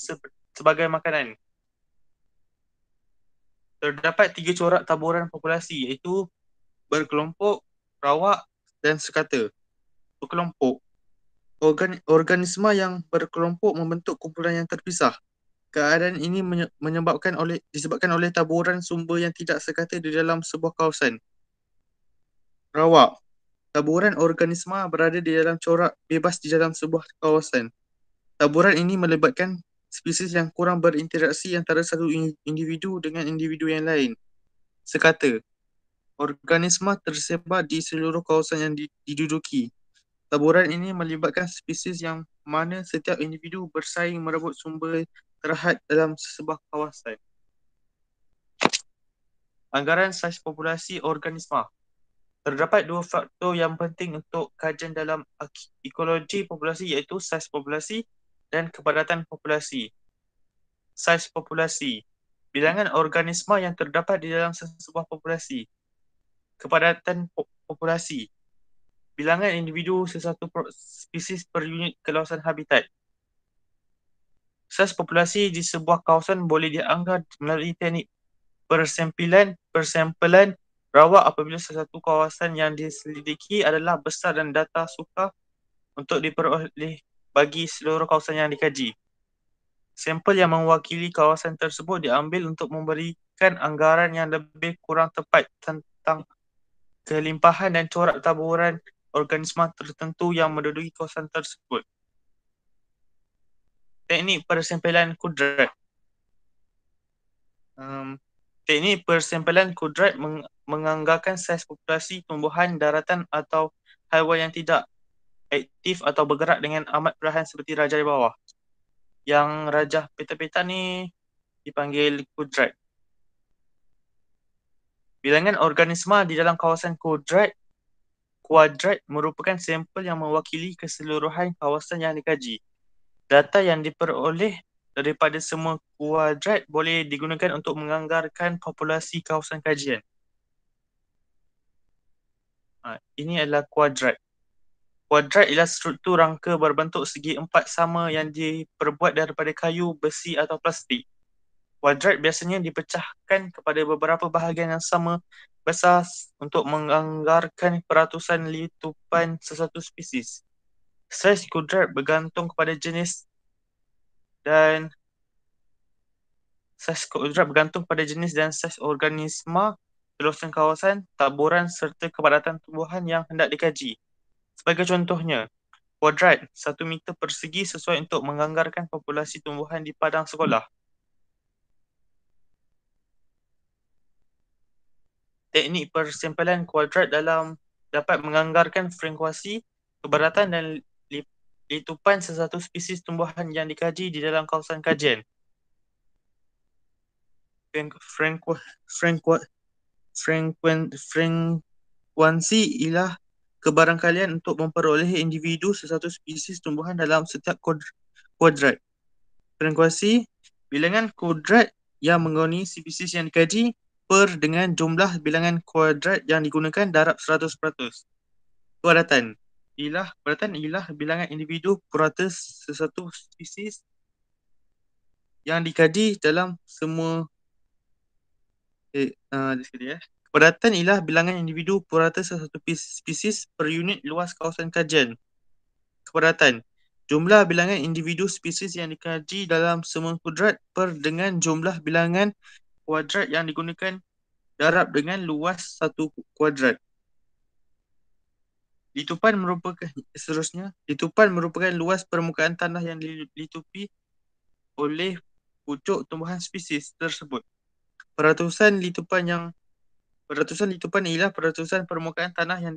D: sebagai makanan. Terdapat 3 corak taburan populasi iaitu berkelompok, rawak dan sekata. Berkelompok. Organisma yang berkelompok membentuk kumpulan yang terpisah. Keadaan ini disebabkan oleh taburan sumber yang tidak sekata di dalam sebuah kawasan. Rawak. Taburan organisma berada di dalam corak bebas di dalam sebuah kawasan. Taburan ini melibatkan spesies yang kurang berinteraksi antara satu individu dengan individu yang lain. Sekata. Organisma tersebar di seluruh kawasan yang diduduki. Taburan ini melibatkan spesies yang mana setiap individu bersaing merebut sumber terhad dalam sebuah kawasan. Anggaran saiz populasi organisma. Terdapat 2 faktor yang penting untuk kajian dalam ekologi populasi iaitu saiz populasi dan kepadatan populasi. Saiz populasi. Bilangan organisma yang terdapat di dalam sebuah populasi. Kepadatan populasi. Bilangan individu sesuatu spesies per unit keluasan habitat. Saiz populasi di sebuah kawasan boleh dianggar melalui teknik persempilan rawak apabila sesuatu kawasan yang diselidiki adalah besar dan data sukar untuk diperoleh bagi seluruh kawasan yang dikaji. Sampel yang mewakili kawasan tersebut diambil untuk memberikan anggaran yang lebih kurang tepat tentang kelimpahan dan corak taburan organisma tertentu yang menduduki kawasan tersebut. Teknik persempilan kudrat. Teknik persempilan kudrat menganggarkan saiz populasi tumbuhan daratan atau haiwan yang tidak aktif atau bergerak dengan amat perlahan seperti rajah di bawah. Yang rajah peta-peta ni dipanggil kudrat. Bilangan organisma di dalam kawasan kuadrat merupakan sampel yang mewakili keseluruhan kawasan yang dikaji. Data yang diperoleh daripada semua kuadrat boleh digunakan untuk menganggarkan populasi kawasan kajian. Ini adalah kuadrat. Kuadrat ialah struktur rangka berbentuk segi empat sama yang diperbuat daripada kayu, besi atau plastik. Kuadrat biasanya dipecahkan kepada beberapa bahagian yang sama besar untuk menganggarkan peratusan letupan sesuatu spesies. Saiz kuadrat bergantung kepada jenis dan saiz organisma, keluasan kawasan, taburan serta kepadatan tumbuhan yang hendak dikaji. Sebagai contohnya, kuadrat 1 meter persegi sesuai untuk menganggarkan populasi tumbuhan di padang sekolah. Teknik persempilan kuadrat dapat menganggarkan frekuensi, kepadatan dan letupan sesuatu spesies tumbuhan yang dikaji di dalam kawasan kajian. Frekuensi ialah kebarangkalian untuk memperoleh individu sesuatu spesies tumbuhan dalam setiap kuadrat. Frekuensi, bilangan kuadrat yang menggauni spesies yang dikaji per dengan jumlah bilangan kuadrat yang digunakan darab 100%. Kepadatan ialah bilangan individu purata sesuatu spesies yang dikaji dalam semua Kepadatan ialah bilangan individu purata sesuatu spesies per unit luas kawasan kajian. Kepadatan, jumlah bilangan individu spesies yang dikaji dalam semua kuadrat per dengan jumlah bilangan kuadrat yang digunakan darab dengan luas satu kuadrat. Litupan merupakan luas permukaan tanah yang dilitupi oleh pucuk tumbuhan spesies tersebut. Peratusan litupan ialah peratusan permukaan tanah yang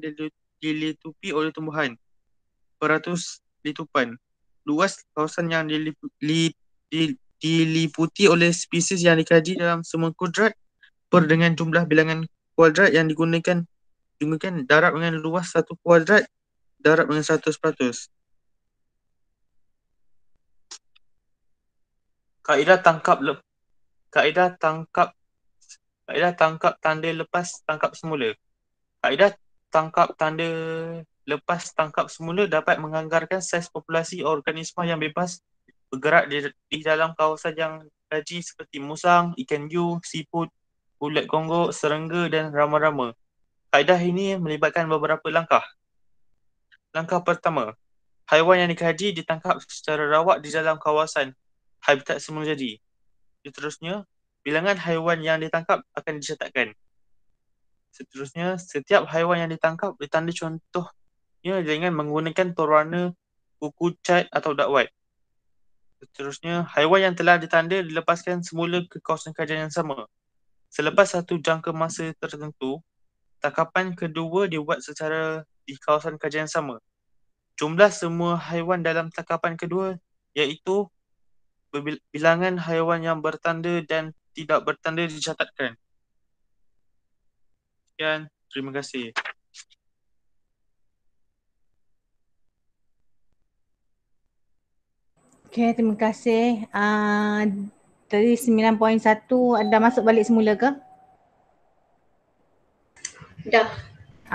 D: dilitupi oleh tumbuhan. Peratus litupan. Luas kawasan yang diliputi oleh spesies yang dikaji dalam semua kudrat per dengan jumlah bilangan kuadrat yang digunakan darab dengan luas satu kuadrat darab dengan 100%. Kaedah tangkap tanda lepas tangkap semula. Kaedah tangkap tanda lepas tangkap semula dapat menganggarkan saiz populasi organisma yang bebas bergerak di dalam kawasan yang dikaji seperti musang, ikan hiu, siput, ulat gonggok, serangga dan rama-rama. Kaedah ini melibatkan beberapa langkah. Langkah pertama, haiwan yang dikaji ditangkap secara rawak di dalam kawasan habitat semula jadi. Seterusnya, bilangan haiwan yang ditangkap akan dicatatkan. Seterusnya, setiap haiwan yang ditangkap ditanda contohnya dengan menggunakan torwana kuku cat atau dakwat. Seterusnya, haiwan yang telah ditanda dilepaskan semula ke kawasan kajian yang sama. Selepas satu jangka masa tertentu, tangkapan kedua dibuat secara di kawasan kajian yang sama. Jumlah semua haiwan dalam tangkapan kedua iaitu bilangan haiwan yang bertanda dan tidak bertanda dicatatkan. Sekian, terima kasih.
B: Okay, terima kasih. Tadi 9.1 dah masuk balik semula ke?
C: Dah.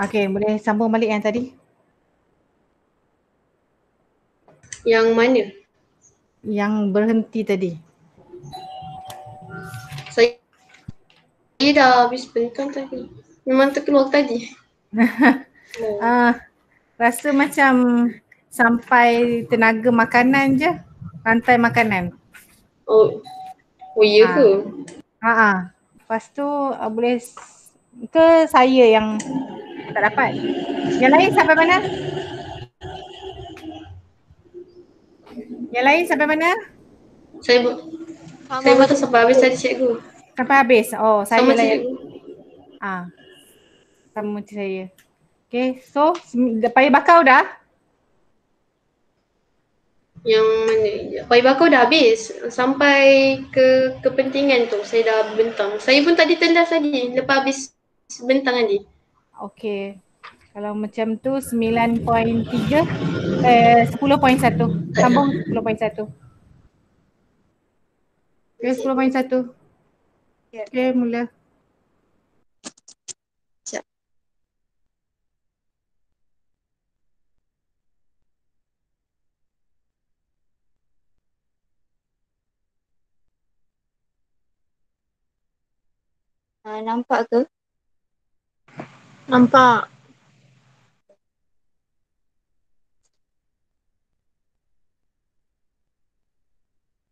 B: Okay, boleh sambung balik yang tadi?
C: Yang mana?
B: Yang berhenti tadi.
C: Saya dah habis bentang tadi. Memang terkeluar tadi.
B: Rasa macam sampai tenaga makanan je. Rantai makanan.
C: Oh ya ke?
B: Lepas tu boleh ke saya yang tak dapat? Yang lain sampai mana? Yang lain sampai mana?
C: Saya betul sampai habis tadi cikgu.
B: Sampai habis? Oh, saya
C: Sama
B: lah yang
C: cikgu.
B: sama macam saya. Okay, so paya bakau dah?
C: Yang mana? Paya bakau dah habis. Sampai ke kepentingan tu saya dah bentang. Saya pun tadi tendas tadi. Lepas habis bentang tadi.
B: Okay. Kalau macam tu 9.3 10.1. Sambung 10.1. Okay, 10.1. Okay, mula.
A: Nampak ke?
C: Nampak.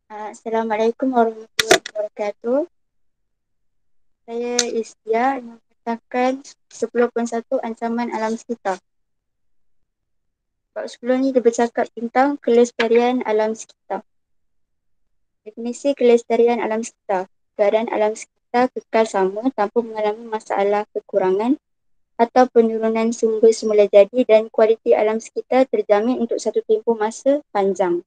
A: Assalamualaikum warahmatullahi wabarakatuh. Saya Istia yang menyatakan 10.1 ancaman alam sekitar. Bab 10 ni dia bercakap tentang kelestarian alam sekitar. Definisi kelestarian alam sekitar. Keadaan alam sekitar kekal sama tanpa mengalami masalah kekurangan atau penurunan sumber semula jadi dan kualiti alam sekitar terjamin untuk satu tempoh masa panjang.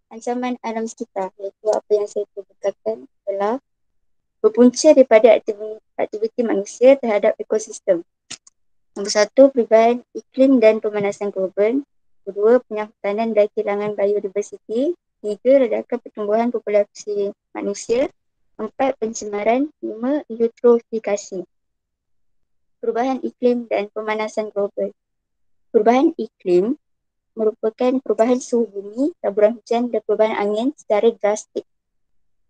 A: Ancaman alam sekitar iaitu apa yang saya kemukakan adalah berpunca daripada aktiviti manusia terhadap ekosistem. Nombor 1, perubahan iklim dan pemanasan global. 2, penyahutanan dan kehilangan biodiversiti. 3, redakan pertumbuhan populasi manusia. 4, pencemaran. 5, eutrofifikasi. Perubahan iklim dan pemanasan global. Perubahan iklim merupakan perubahan suhu bumi, taburan hujan dan perubahan angin secara drastik.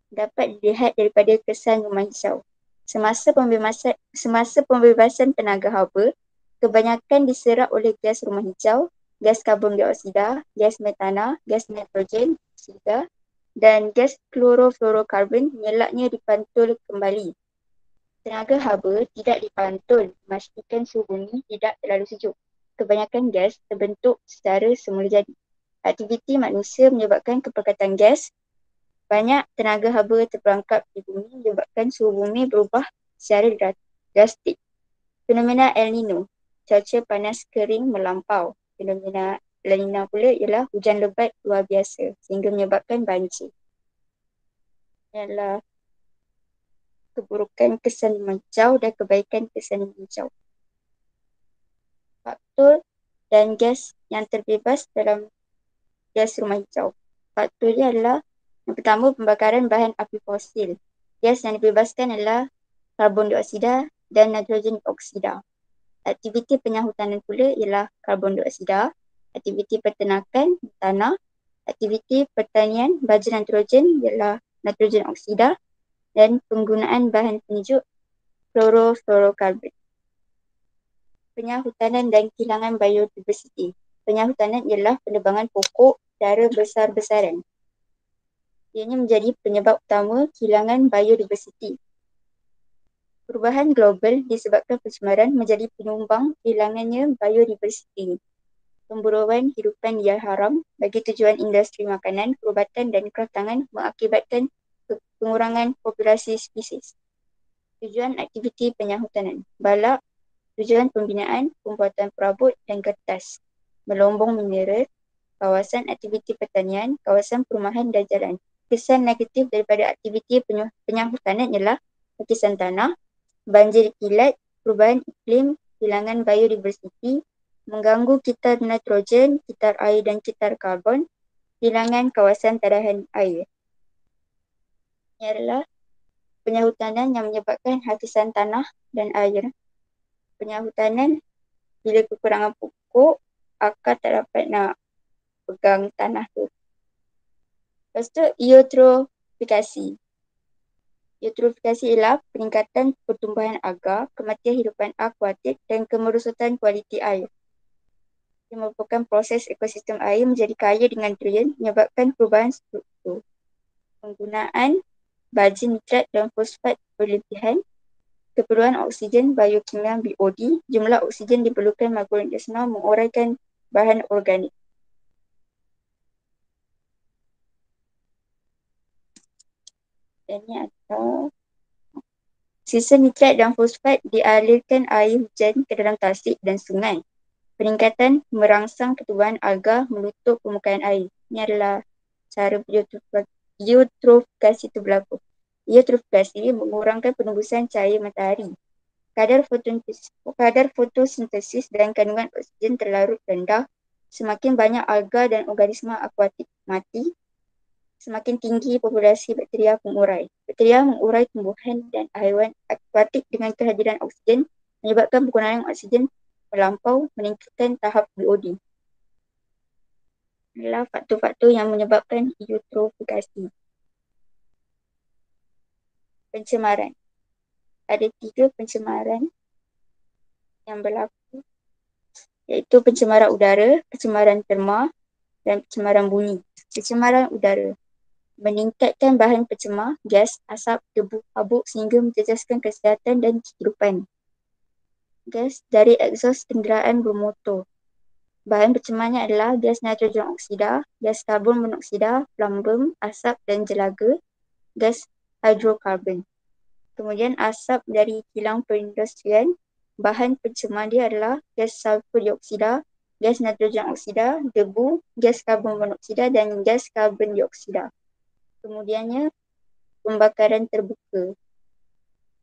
A: Dapat dilihat daripada kesan rumah hijau. Semasa pembebasan tenaga haba, kebanyakan diserap oleh gas rumah hijau, gas karbon dioksida, gas metana, gas nitrogen, dan gas klorofluorokarbon, nyelaknya dipantul kembali.
E: Tenaga haba tidak dipantul memastikan suhu bumi tidak terlalu sejuk. Kebanyakan gas terbentuk secara semula jadi. Aktiviti manusia menyebabkan kepekatan gas. Banyak tenaga haba terperangkap di bumi menyebabkan suhu bumi berubah secara drastik. Fenomena El Nino, cuaca panas kering melampau. Fenomena La Nina pula ialah hujan lebat luar biasa sehingga menyebabkan banjir. Ialah keburukan kesan hijau dan kebaikan kesan hijau. Faktor dan gas yang terbebas dalam gas rumah hijau. Faktornya adalah yang pertama, pembakaran bahan api fosil. Gas yang dibebaskan adalah karbon dioksida dan nitrogen oksida. Aktiviti penyahutan pula ialah karbon dioksida, aktiviti peternakan tanah, aktiviti pertanian baja nitrogen ialah nitrogen oksida dan penggunaan bahan penyejuk klorofluorokarbon. Penyahutanan dan kehilangan biodiversiti. Penyahutanan ialah penebangan pokok secara besar-besaran. Ianya menjadi penyebab utama kehilangan biodiversiti. Perubahan global disebabkan pencemaran menjadi penyumbang kehilangannya biodiversiti. Pemburuan hidupan liar haram bagi tujuan industri makanan, perubatan dan kraftangan mengakibatkan pengurangan populasi spesies. Tujuan aktiviti penyahutanan. Balak, tujuan pembinaan, pembuatan perabot dan kertas. Melombong mineral, kawasan aktiviti pertanian, kawasan perumahan dan jalan. Kesan negatif daripada aktiviti penyahutanan ialah lapisan tanah, banjir kilat, perubahan iklim, kehilangan biodiversiti, mengganggu kitar nitrogen, kitar air dan kitar karbon, kehilangan kawasan tadahan air. Ini adalah penyahutanan yang menyebabkan hakisan tanah dan air. Penyahutanan bila kekurangan pokok, akar tak dapat nak pegang tanah tu. Lepas tu, eutrofikasi. Eutrofikasi ialah peningkatan pertumbuhan alga, kematian hidupan akuatik dan kemerosotan kualiti air. Ia merupakan proses ekosistem air menjadi kaya dengan nitrogen menyebabkan perubahan struktur. Penggunaan baja nitrat dan fosfat berlebihan, keperluan oksigen biokimia BOD, jumlah oksigen diperlukan makroorganisma menguraikan bahan organik. Ini adalah sisa nitrat dan fosfat dialirkan air hujan ke dalam tasik dan sungai. Peningkatan merangsang pertumbuhan alga menutup permukaan air. Ini adalah cara eutrofikasi itu berlaku. Eutrofikasi mengurangkan penembusan cahaya matahari. Kadar fotosintesis dan kandungan oksigen terlarut rendah. Semakin banyak alga dan organisma akuatik mati, semakin tinggi populasi bakteria pengurai. Bakteria mengurai tumbuhan dan haiwan akuatik dengan kehadiran oksigen menyebabkan penggunaan oksigen melampau meningkatkan tahap BOD. Adalah faktor-faktor yang menyebabkan eutrofikasi. Pencemaran. Ada 3 pencemaran yang berlaku, iaitu pencemaran udara, pencemaran terma dan pencemaran bunyi. Pencemaran udara meningkatkan bahan pencemar, gas, asap, debu, habuk sehingga menjejaskan kesihatan dan kehidupan. Gas dari egsos kenderaan bermotor. Bahan pencemarnya adalah gas nitrogen oksida, gas karbon monoksida, plumbum, asap dan jelaga, gas hidrokarbon. Kemudian asap dari kilang perindustrian, bahan pencemar dia adalah gas sulfur dioksida, gas nitrogen oksida, debu, gas karbon monoksida dan gas karbon dioksida. Kemudiannya, pembakaran terbuka.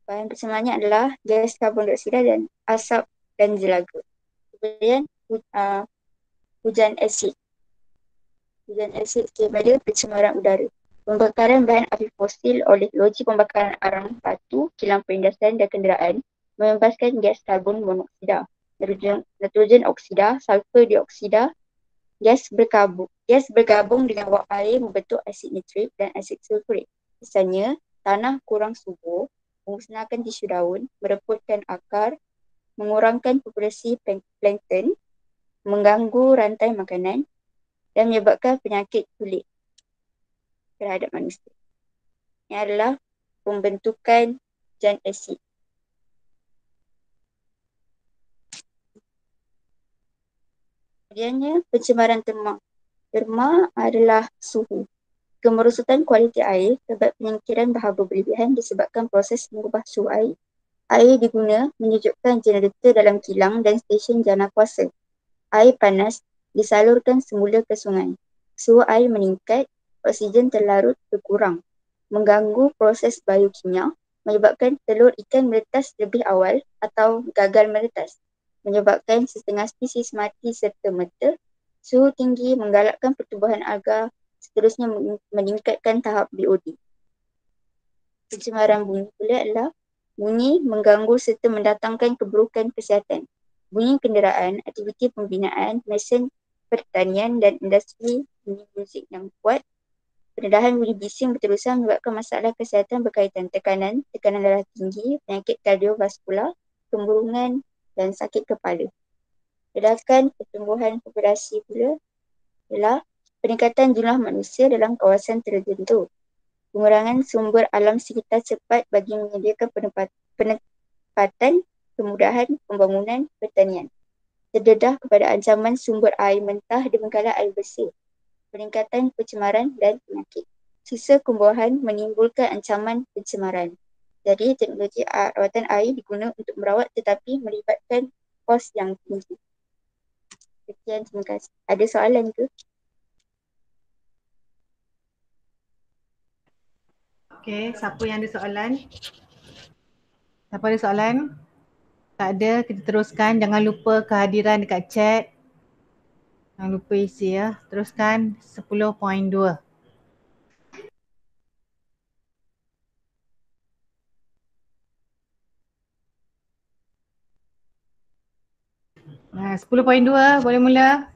E: Bahan pencemarnya adalah gas karbon dioksida dan asap dan jelaga. Kemudian, hujan asid. Hujan asid daripada pencemaran udara. Pembakaran bahan api fosil oleh loji pembakaran arang, batu, kilang perindustrian dan kenderaan membebaskan gas karbon monoksida, nitrogen oksida, sulfur dioksida, gas bergabung dengan wap air membentuk asid nitrik dan asid sulfurik. Misalnya, tanah kurang subur, memusnahkan tisu daun, merepotkan akar, mengurangkan populasi plankton, mengganggu rantai makanan dan menyebabkan penyakit kulit terhadap manusia. Ini adalah pembentukan hujan asid. Kemudiannya pencemaran terma. Terma adalah suhu. Kemerosotan kualiti air sebab penyingkiran bahara berlebihan disebabkan proses mengubah suhu air. Air diguna menyejukkan generator dalam kilang dan stesen jana kuasa. Air panas disalurkan semula ke sungai. Suhu air meningkat, oksigen terlarut berkurang. Mengganggu proses biokimia, menyebabkan telur ikan meretas lebih awal atau gagal meretas. Menyebabkan setengah spesies mati serta merta. Suhu tinggi menggalakkan pertumbuhan alga, seterusnya meningkatkan tahap BOD. Pencemaran bunyi pula adalah bunyi mengganggu serta mendatangkan keburukan kesihatan. Bunyi kenderaan, aktiviti pembinaan, mesin pertanian dan industri bunyi muzik yang kuat. Pendedahan bunyi bising berterusan menyebabkan masalah kesihatan berkaitan tekanan darah tinggi, penyakit kardiovaskular, kemurungan dan sakit kepala. Ledakan pertumbuhan populasi pula ialah peningkatan jumlah manusia dalam kawasan tertentu. Pengurangan sumber alam sekitar cepat bagi menyediakan penempatan, kemudahan pembangunan pertanian. Terdedah kepada ancaman sumber air mentah di bengkalan air bersih. Peningkatan pencemaran dan penyakit. Sisa kumbuhan menimbulkan ancaman pencemaran. Jadi teknologi rawatan air diguna untuk merawat tetapi melibatkan kos yang tinggi. Sekian, terima kasih. Ada soalan ke?
B: Okey, siapa yang ada soalan? Siapa ada soalan? Tak ada, kita teruskan. Jangan lupa kehadiran dekat chat. Jangan lupa isi ya. Teruskan 10.2. Nah, 10.2 boleh mula.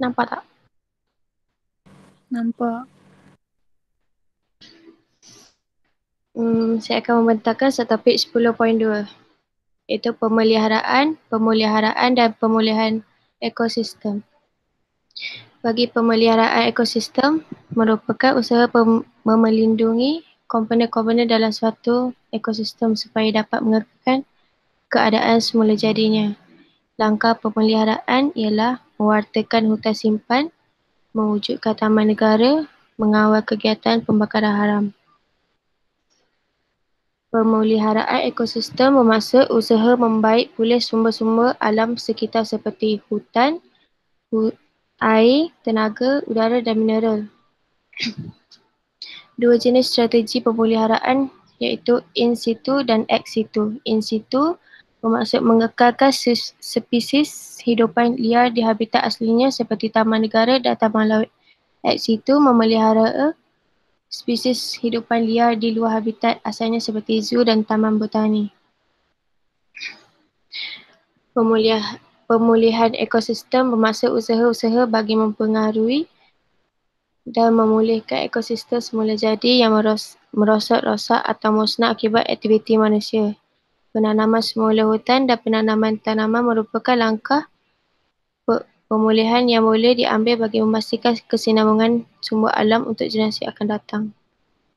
F: Nampak tak?
G: Nampak.
F: Saya akan membentangkan subtopik 10.2 iaitu pemeliharaan dan pemulihan ekosistem. Bagi pemeliharaan ekosistem merupakan usaha memelindungi komponen-komponen dalam suatu ekosistem supaya dapat mengekalkan keadaan semula jadinya. Langkah pemeliharaan ialah mewartakan hutan simpan, mewujudkan taman negara, mengawal kegiatan pembakaran haram. Pemeliharaan ekosistem bermaksud usaha membaik pulih sumber-sumber alam sekitar seperti hutan, air, tenaga, udara dan mineral. Dua jenis strategi pemeliharaan iaitu in situ dan ex situ. In situ bermaksud mengekalkan spesies hidupan liar di habitat aslinya seperti taman negara dan taman laut. Ex situ memelihara spesies hidupan liar di luar habitat asalnya seperti zoo dan taman botani. Pemulihan ekosistem bermaksud usaha-usaha bagi mempengaruhi dan memulihkan ekosistem semula jadi yang merosot, rosak atau musnah akibat aktiviti manusia. Penanaman semula hutan dan penanaman tanaman merupakan langkah pemulihan yang boleh diambil bagi memastikan kesinambungan sumber alam untuk generasi akan datang.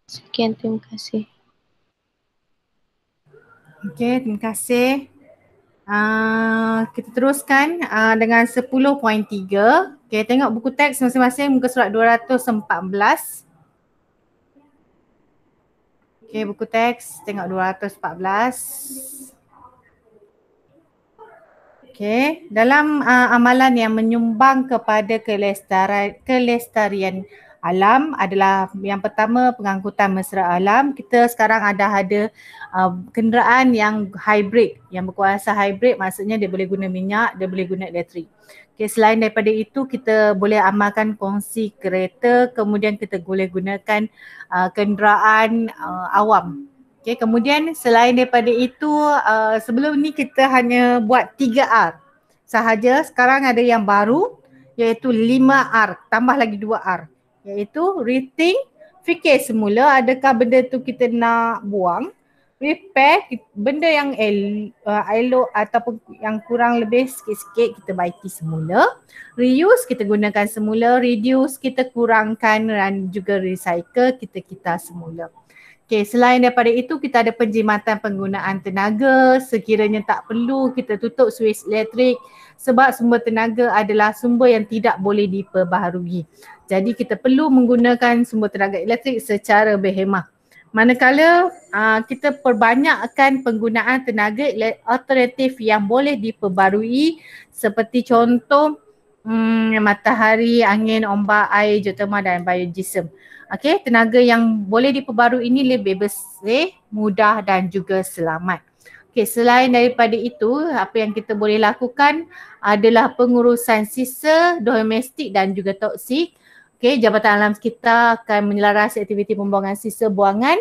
F: Sekian, terima kasih.
B: Okey, terima kasih. Kita teruskan dengan 10.3. Okey, tengok buku teks masing-masing muka surat 214. Okey, buku teks tengok 214. Okey, dalam amalan yang menyumbang kepada kelestarian alam adalah yang pertama pengangkutan mesra alam. Kita sekarang ada kenderaan yang hybrid, yang berkuasa hybrid, maksudnya dia boleh guna minyak, dia boleh guna elektrik. Okay, selain daripada itu kita boleh amalkan kongsi kereta, kemudian kita boleh gunakan kenderaan awam. Okay, kemudian selain daripada itu sebelum ni kita hanya buat 3R sahaja. Sekarang ada yang baru iaitu 5R, tambah lagi 2R, iaitu rethink, fikir semula adakah benda tu kita nak buang. Repair, benda yang elok ataupun yang kurang lebih sikit-sikit kita baiki semula. Reuse, kita gunakan semula. Reduce, kita kurangkan, dan juga recycle, kita semula. Okay, selain daripada itu, kita ada penjimatan penggunaan tenaga. Sekiranya tak perlu, kita tutup switch elektrik sebab sumber tenaga adalah sumber yang tidak boleh diperbaharui. Jadi kita perlu menggunakan sumber tenaga elektrik secara berhemah. Manakala kita perbanyakkan penggunaan tenaga alternatif yang boleh diperbarui seperti contoh matahari, angin, ombak, air, geothermal dan biogeosim. Okey, tenaga yang boleh diperbarui ini lebih bersih, mudah dan juga selamat. Okey, selain daripada itu, apa yang kita boleh lakukan adalah pengurusan sisa domestik dan juga toksik. Okey, Jabatan Alam Sekitar akan menyelarasi aktiviti pembuangan sisa buangan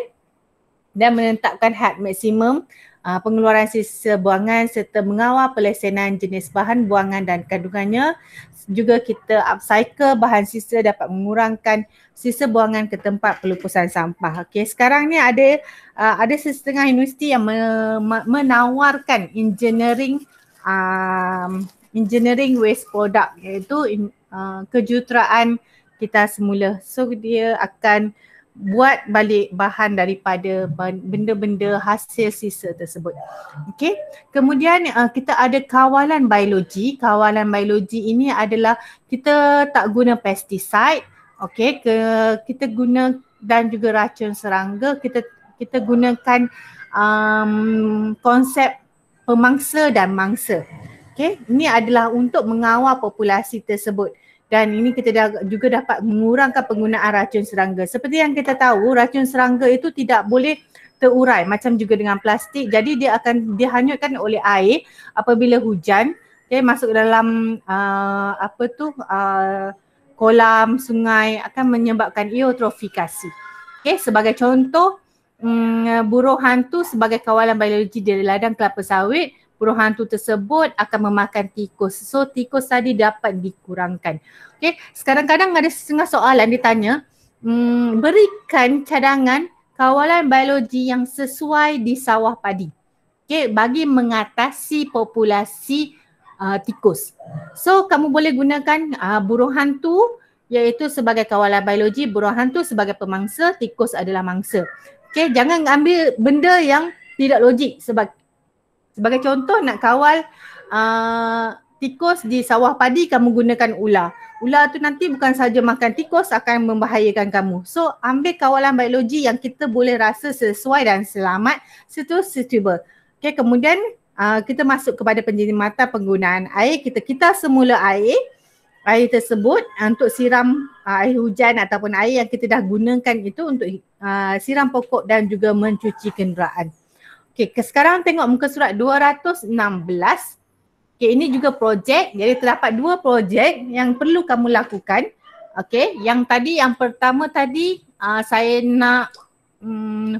B: dan menetapkan had maksimum pengeluaran sisa buangan serta mengawal pelaksanaan jenis bahan buangan dan kandungannya. Juga kita upcycle bahan sisa dapat mengurangkan sisa buangan ke tempat pelupusan sampah. Okey, sekarang ni ada setengah universiti yang menawarkan engineering waste product, iaitu kejuruteraan kita semula. So dia akan buat balik bahan daripada benda-benda hasil sisa tersebut. Okey. Kemudian kita ada kawalan biologi. Kawalan biologi ini adalah kita tak guna pesticide. Okey, kita guna dan juga racun serangga. Kita gunakan konsep pemangsa dan mangsa. Okey, ini adalah untuk mengawal populasi tersebut. Dan ini kita juga dapat mengurangkan penggunaan racun serangga. Seperti yang kita tahu, racun serangga itu tidak boleh terurai macam juga dengan plastik. Jadi dia akan dihanyutkan oleh air apabila hujan, masuk dalam kolam, sungai, akan menyebabkan eutrofikasi. Okay, sebagai contoh, burung hantu sebagai kawalan biologi di ladang kelapa sawit, burung hantu tersebut akan memakan tikus. So tikus tadi dapat dikurangkan. Okay, kadang-kadang ada setengah soalan ditanya, berikan cadangan kawalan biologi yang sesuai di sawah padi. Okay, bagi mengatasi populasi tikus. So kamu boleh gunakan burung hantu iaitu sebagai kawalan biologi, burung hantu sebagai pemangsa, tikus adalah mangsa. Okay, jangan ambil benda yang tidak logik. Sebagai contoh, nak kawal tikus di sawah padi, kamu gunakan ular. Ular tu nanti bukan saja makan tikus, akan membahayakan kamu. So ambil kawalan biologi yang kita boleh rasa sesuai dan selamat, suitable. Okay, kemudian kita masuk kepada penjimatan penggunaan air. Kita semula air tersebut untuk siram air hujan ataupun air yang kita dah gunakan itu untuk siram pokok dan juga mencuci kenderaan. Okay, sekarang tengok muka surat 216. Okay, ini juga projek. Jadi terdapat 2 projek yang perlu kamu lakukan. Okay, yang pertama tadi saya nak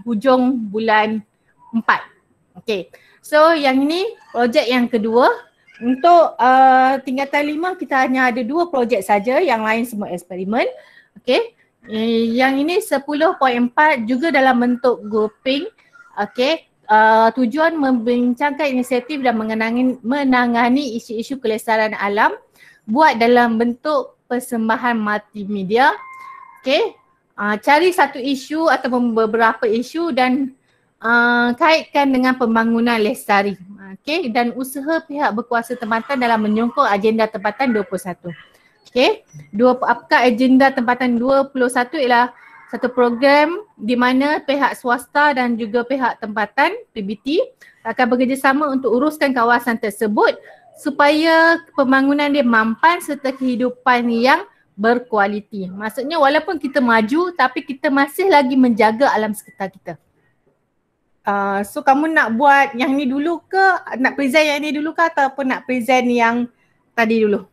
B: hujung bulan 4. Okay, so yang ini projek yang kedua. Untuk tingkatan 5 kita hanya ada 2 projek saja, yang lain semua eksperimen. Okay, yang ini 10.4 juga dalam bentuk grouping. Okay. Tujuan membincangkan inisiatif dan menangani isu-isu kelestarian alam, buat dalam bentuk persembahan multimedia. Okay. Cari satu isu atau beberapa isu dan kaitkan dengan pembangunan lestari. Okay. Dan usaha pihak berkuasa tempatan dalam menyokong agenda tempatan 21. Okay. Apakah agenda tempatan 21 ialah satu program di mana pihak swasta dan juga pihak tempatan PBT akan bekerjasama untuk uruskan kawasan tersebut supaya pembangunan dia mampan serta kehidupan yang berkualiti. Maksudnya walaupun kita maju tapi kita masih lagi menjaga alam sekitar kita. So kamu nak buat yang ni dulu ke, nak present yang ni dulu ke ataupun nak present yang tadi dulu?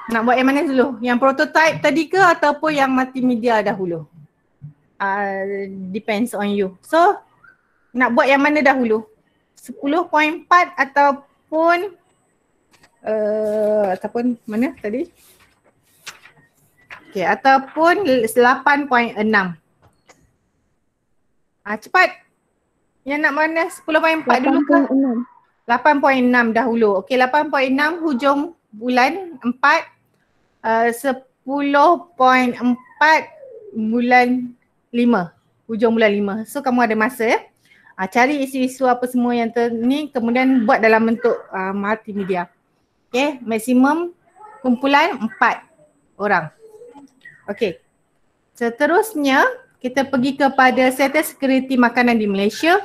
B: Nak buat yang mana dulu? Yang prototype tadi ke ataupun yang multimedia dahulu? Depends on you. So, nak buat yang mana dahulu? 10.4 ataupun mana tadi? Okey, ataupun 8.6. Cepat. Yang nak mana 10.4 dulu ke? 8.6 dahulu. Okey, 8.6 hujung bulan 4, 10.4 bulan 5. Hujung bulan 5. So kamu ada masa ya. Cari isu-isu apa semua yang ni, kemudian buat dalam bentuk multimedia. Okey, maksimum kumpulan 4 orang. Okey. Seterusnya kita pergi kepada sektor security makanan di Malaysia.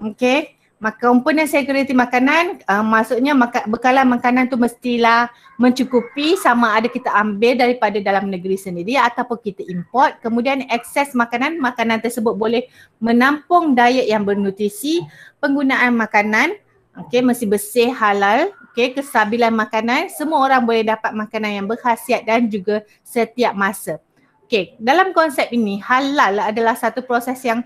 B: Okey. Komponen security makanan maksudnya bekalan makanan tu mestilah mencukupi, sama ada kita ambil daripada dalam negeri sendiri ataupun kita import. Kemudian akses makanan tersebut boleh menampung diet yang bernutrisi, penggunaan makanan mesti bersih, halal, kestabilan makanan, semua orang boleh dapat makanan yang berkhasiat dan juga setiap masa. Dalam konsep ini halal adalah satu proses yang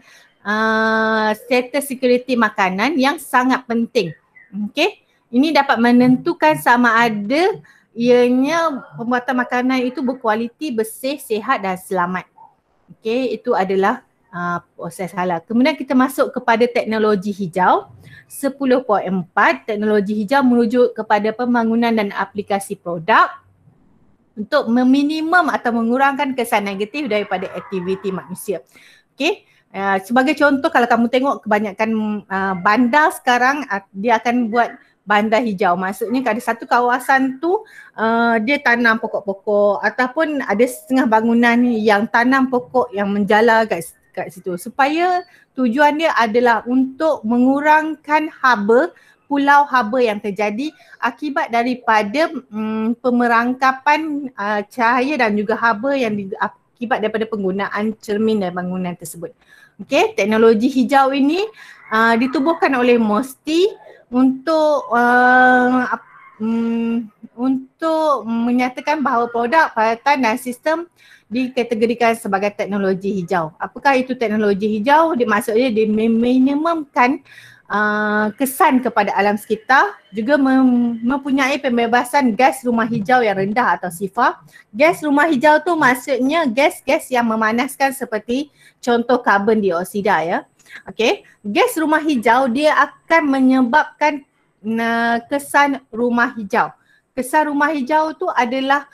B: sektor security makanan yang sangat penting. Ini dapat menentukan sama ada ianya pembuatan makanan itu berkualiti, bersih, sihat dan selamat. Itu adalah proses halal. Kemudian kita masuk kepada teknologi hijau. 10.4, teknologi hijau merujuk kepada pembangunan dan aplikasi produk untuk meminimum atau mengurangkan kesan negatif daripada aktiviti manusia. Sebagai contoh, kalau kamu tengok kebanyakan bandar sekarang dia akan buat bandar hijau. Maksudnya ada satu kawasan tu dia tanam pokok-pokok ataupun ada setengah bangunan yang tanam pokok yang menjala kat situ, supaya tujuan dia adalah untuk mengurangkan pulau haba yang terjadi akibat daripada pemerangkapan cahaya dan juga haba yang akibat daripada penggunaan cermin dan bangunan tersebut. Teknologi hijau ini ditubuhkan oleh MOSTI untuk menyatakan bahawa produk, peralatan dan sistem dikategorikan sebagai teknologi hijau. Apakah itu teknologi hijau? Maksudnya dia meminimumkan kesan kepada alam sekitar, juga mempunyai pembebasan gas rumah hijau yang rendah atau SIFA. Gas rumah hijau tu maksudnya gas-gas yang memanaskan seperti contoh karbon dioksida ya. Gas rumah hijau dia akan menyebabkan kesan rumah hijau. Kesan rumah hijau tu adalah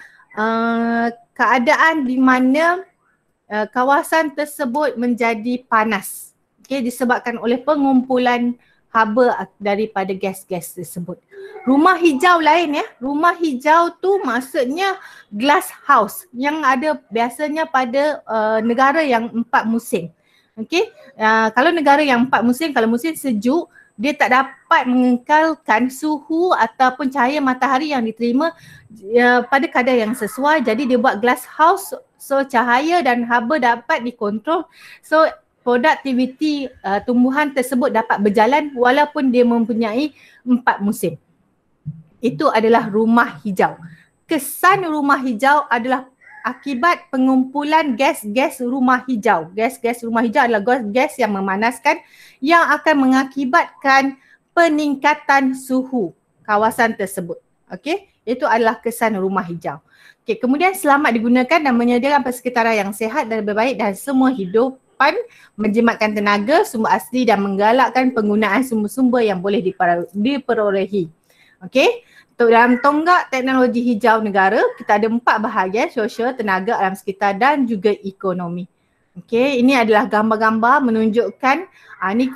B: keadaan di mana kawasan tersebut menjadi panas. Disebabkan oleh pengumpulan haba daripada gas-gas tersebut. Rumah hijau lain ya. Rumah hijau tu maksudnya glass house yang ada biasanya pada negara yang 4 musim. Kalau negara yang 4 musim, kalau musim sejuk, dia tak dapat mengekalkan suhu ataupun cahaya matahari yang diterima pada kadar yang sesuai. Jadi dia buat glass house, so cahaya dan haba dapat dikontrol. So produktiviti tumbuhan tersebut dapat berjalan walaupun dia mempunyai 4 musim. Itu adalah rumah hijau. Kesan rumah hijau adalah akibat pengumpulan gas-gas rumah hijau. Gas-gas rumah hijau adalah gas yang memanaskan yang akan mengakibatkan peningkatan suhu kawasan tersebut. Itu adalah kesan rumah hijau. Kemudian selamat digunakan dan menyediakan persekitaran yang sihat dan berbaik dan semua hidup, menjimatkan tenaga, sumber asli dan menggalakkan penggunaan sumber-sumber yang boleh diperolehi. Dalam tonggak teknologi hijau negara, kita ada 4 bahagian: sosial, tenaga, alam sekitar dan juga ekonomi. Ini adalah gambar-gambar menunjukkan ini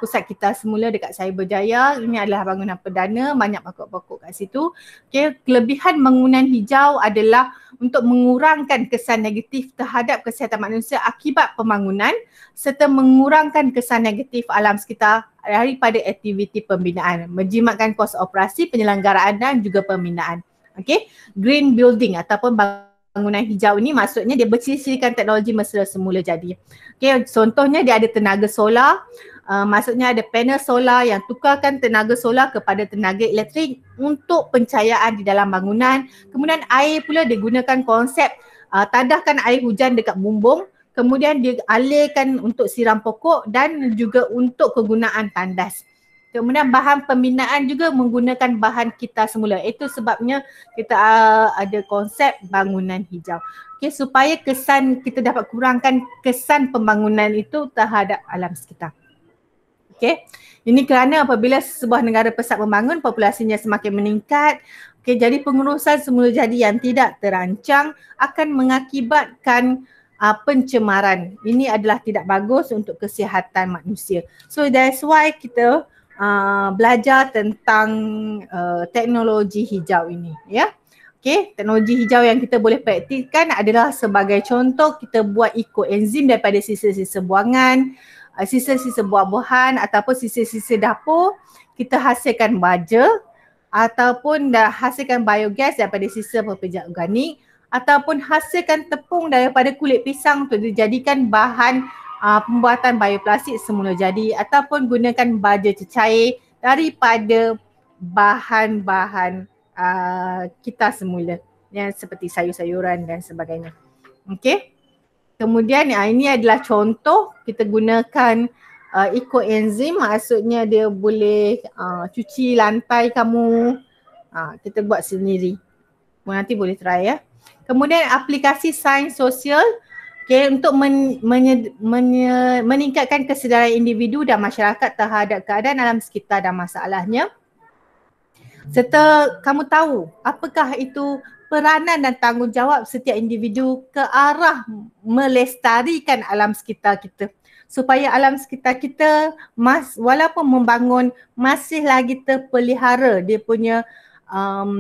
B: pusat kita semula dekat Cyberjaya. Ini adalah bangunan perdana, banyak pokok-pokok kat situ. Kelebihan bangunan hijau adalah untuk mengurangkan kesan negatif terhadap kesihatan manusia akibat pembangunan serta mengurangkan kesan negatif alam sekitar daripada aktiviti pembinaan, menjimatkan kos operasi, penyelenggaraan dan juga pembinaan. Green building ataupun bangunan hijau ini maksudnya dia bercirikan teknologi mesra semula jadi. Contohnya dia ada tenaga solar, maksudnya ada panel solar yang tukarkan tenaga solar kepada tenaga elektrik untuk pencahayaan di dalam bangunan. Kemudian air pula digunakan konsep tadahkan air hujan dekat bumbung, kemudian dialirkan untuk siram pokok dan juga untuk kegunaan tandas. Kemudian bahan pembinaan juga menggunakan bahan kita semula. Itu sebabnya kita ada konsep bangunan hijau. Okay, supaya kita dapat kurangkan kesan pembangunan itu terhadap alam sekitar. Okay. Ini kerana apabila sebuah negara pesat membangun, populasinya semakin meningkat. Okay, jadi pengurusan semula jadi yang tidak terancang akan mengakibatkan pencemaran. Ini adalah tidak bagus untuk kesihatan manusia. So that's why kita belajar tentang teknologi hijau ini. Ya. Okay, teknologi hijau yang kita boleh praktikkan adalah sebagai contoh kita buat ekoenzim daripada sisa-sisa buangan, sisa-sisa buah-buahan ataupun sisa-sisa dapur, kita hasilkan baja ataupun hasilkan biogas daripada sisa pekerja organik ataupun hasilkan tepung daripada kulit pisang untuk dijadikan bahan pembuatan bioplastik semula jadi ataupun gunakan baja cecair daripada bahan-bahan kita semula yang seperti sayur-sayuran dan sebagainya. Okey. Kemudian ini adalah contoh kita gunakan ekoenzim, maksudnya dia boleh cuci lantai kamu, kita buat sendiri. Nanti boleh try ya. Kemudian aplikasi sains sosial, okay, untuk meningkatkan kesedaran individu dan masyarakat terhadap keadaan alam sekitar dan masalahnya. Serta kamu tahu apakah itu peranan dan tanggungjawab setiap individu ke arah melestarikan alam sekitar kita. Supaya alam sekitar kita walaupun membangun masih lagi terpelihara dia punya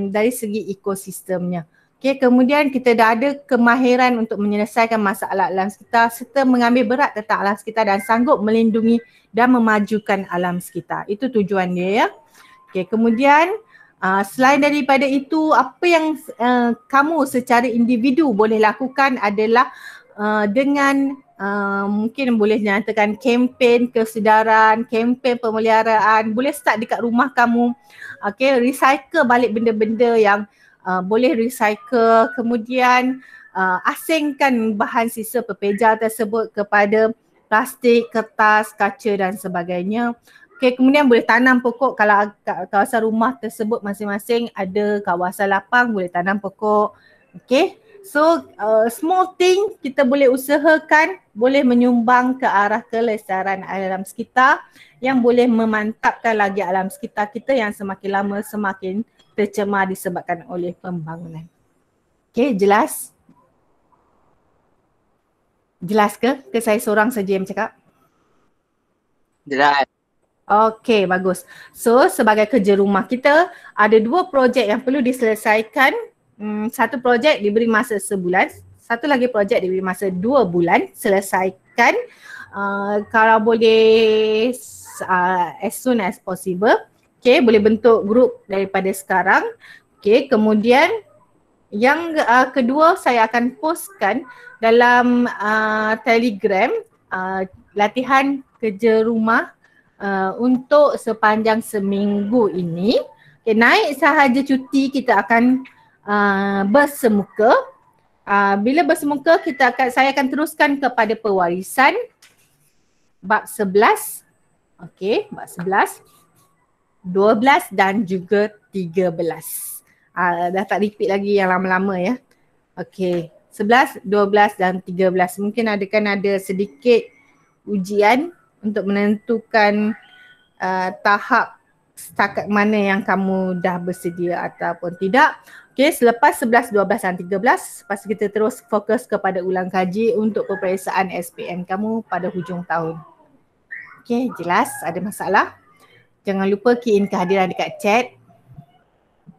B: dari segi ekosistemnya. Okay, kemudian kita dah ada kemahiran untuk menyelesaikan masalah alam sekitar serta mengambil berat tentang alam sekitar dan sanggup melindungi dan memajukan alam sekitar. Itu tujuan dia ya. Okay, kemudian selain daripada itu, apa yang kamu secara individu boleh lakukan adalah dengan mungkin boleh nyatakan kempen kesedaran, kempen pemeliharaan, boleh start dekat rumah kamu. Okay, recycle balik benda-benda yang boleh recycle, kemudian asingkan bahan sisa pepeja tersebut kepada plastik, kertas, kaca dan sebagainya. Okay, kemudian boleh tanam pokok kalau kawasan rumah tersebut masing-masing ada kawasan lapang, boleh tanam pokok. Okay, so small thing kita boleh usahakan, boleh menyumbang ke arah kelestarian alam sekitar yang boleh memantapkan lagi alam sekitar kita yang semakin lama semakin tercemar disebabkan oleh pembangunan. Okay, jelas? Jelas ke? Ke saya seorang saja yang cakap?
G: Jelas.
B: Okey, bagus. So, sebagai kerja rumah kita, ada 2 projek yang perlu diselesaikan. Satu projek diberi masa sebulan, satu lagi projek diberi masa 2 bulan selesaikan. Kalau boleh as soon as possible. Okay, boleh bentuk grup daripada sekarang. Okay, kemudian yang kedua saya akan postkan dalam Telegram latihan kerja rumah untuk sepanjang seminggu ini. Okay, naik sahaja cuti kita akan bersemuka. Bila bersemuka saya akan teruskan kepada pewarisan bab 11. Okey, bab 11, 12 dan juga 13. Dah tak repeat lagi yang lama-lama ya. Okey, 11, 12 dan 13. Mungkin ada sedikit ujian untuk menentukan tahap setakat mana yang kamu dah bersedia ataupun tidak. Okey, selepas 11, 12 dan 13, lepas kita terus fokus kepada ulang kaji untuk peperiksaan SPM kamu pada hujung tahun. Okey, jelas? Ada masalah? Jangan lupa key in kehadiran dekat chat.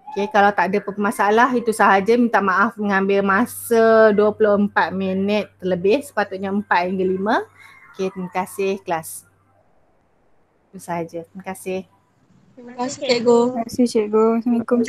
B: Okay, kalau tak ada masalah itu sahaja. Minta maaf mengambil masa 24 minit terlebih. Sepatutnya 4 hingga 5. Okay, terima kasih kelas. Itu sahaja. Terima kasih.
A: Terima kasih cikgu.
H: Terima kasih cikgu. Assalamualaikum.